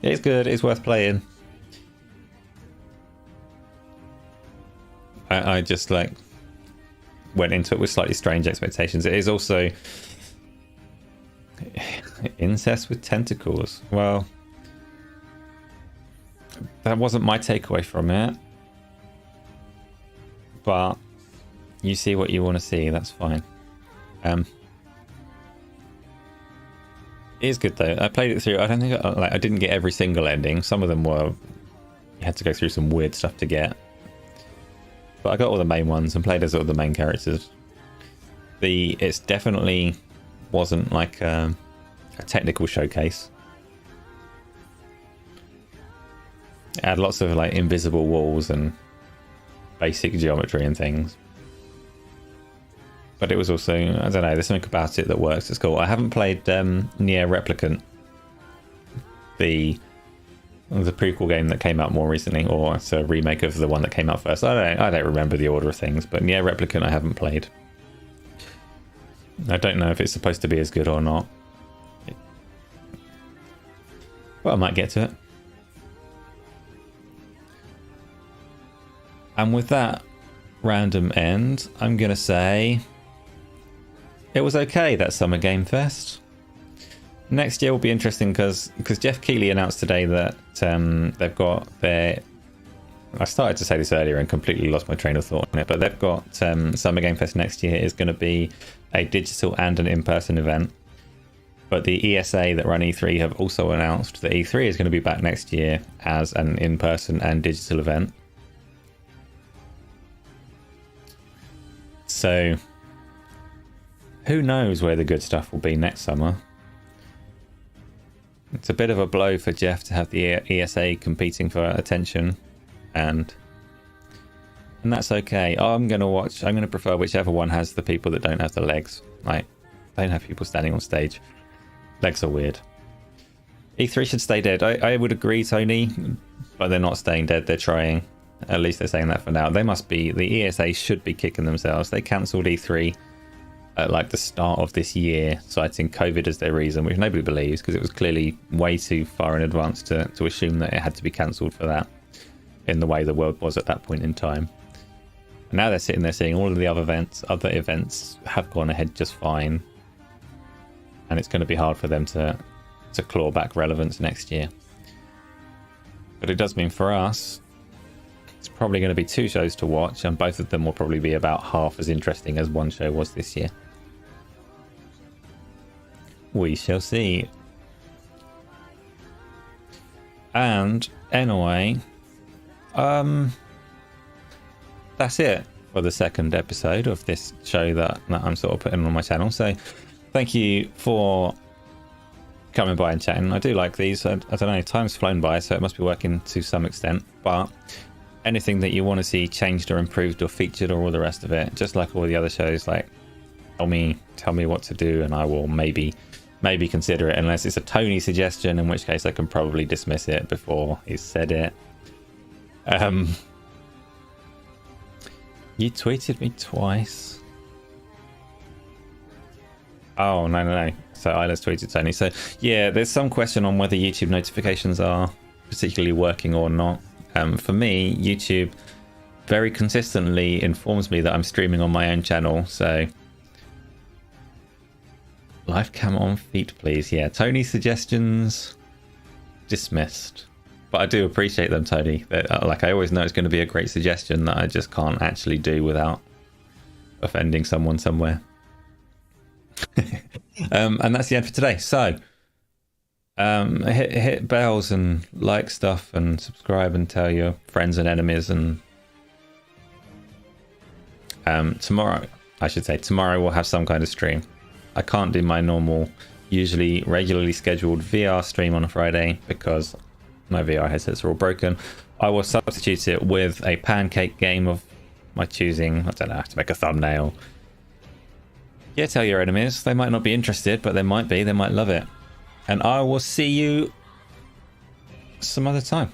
It's good, it's worth playing. I just like went into it with slightly strange expectations. It is also incest with tentacles. Well, that wasn't my takeaway from it, but you see what you want to see, that's fine. It is good though. I played it through. I don't think I didn't get every single ending. Some of them were, you had to go through some weird stuff to get. But I got all the main ones and played as all the main characters. It's definitely wasn't like a technical showcase. It had lots of like invisible walls and basic geometry and things. But it was also, I don't know, there's something about it that works. It's cool. I haven't played NieR Replicant, the prequel game that came out more recently, or it's a remake of the one that came out first. I don't remember the order of things, but NieR Replicant I haven't played. I don't know if it's supposed to be as good or not. But I might get to it. And with that random end, I'm going to say it was okay, that Summer Game Fest. Next year will be interesting because Jeff Keighley announced today that they've got their... I started to say this earlier and completely lost my train of thought on it, but they've got Summer Game Fest next year is going to be a digital and an in-person event. But the ESA that run E3 have also announced that E3 is going to be back next year as an in-person and digital event. So who knows where the good stuff will be next summer. It's a bit of a blow for Jeff to have the ESA competing for attention, and And that's okay. I'm going to prefer whichever one has the people that don't have the legs. Like, don't have people standing on stage. Legs are weird. E3 should stay dead. I would agree, Tony, but they're not staying dead. They're trying. At least they're saying that for now. They must be. The ESA should be kicking themselves. They cancelled E3 at like the start of this year, citing COVID as their reason, which nobody believes because it was clearly way too far in advance to assume that it had to be cancelled for that in the way the world was at that point in time. And now they're sitting there seeing all of the other events have gone ahead just fine. And it's going to be hard for them to claw back relevance next year. But it does mean for us, it's probably going to be 2 shows to watch, and both of them will probably be about half as interesting as one show was this year. We shall see. And anyway, that's it for the second episode of this show that I'm sort of putting on my channel. So thank you for coming by and chatting. I do like these. I don't know, time's flown by, so it must be working to some extent. But anything that you want to see changed or improved or featured or all the rest of it, just like all the other shows, like tell me what to do, and I will maybe consider it, unless it's a Tony suggestion, in which case I can probably dismiss it before he's said it. You tweeted me twice. Oh, no. So Isla's tweeted Tony. So yeah, there's some question on whether YouTube notifications are particularly working or not. For me, YouTube very consistently informs me that I'm streaming on my own channel. So live cam on feet, please. Yeah, Tony suggestions dismissed. But I do appreciate them, Tony. Like, I always know it's going to be a great suggestion that I just can't actually do without offending someone somewhere. And that's the end for today. So hit bells and like stuff and subscribe and tell your friends and enemies. And tomorrow we'll have some kind of stream. I can't do my normal, usually regularly scheduled VR stream on a Friday because my VR headsets are all broken. I will substitute it with a Pancake game of my choosing. I don't know, I have to make a thumbnail. Yeah, tell your enemies. They might not be interested, but they might be. They might love it. And I will see you some other time.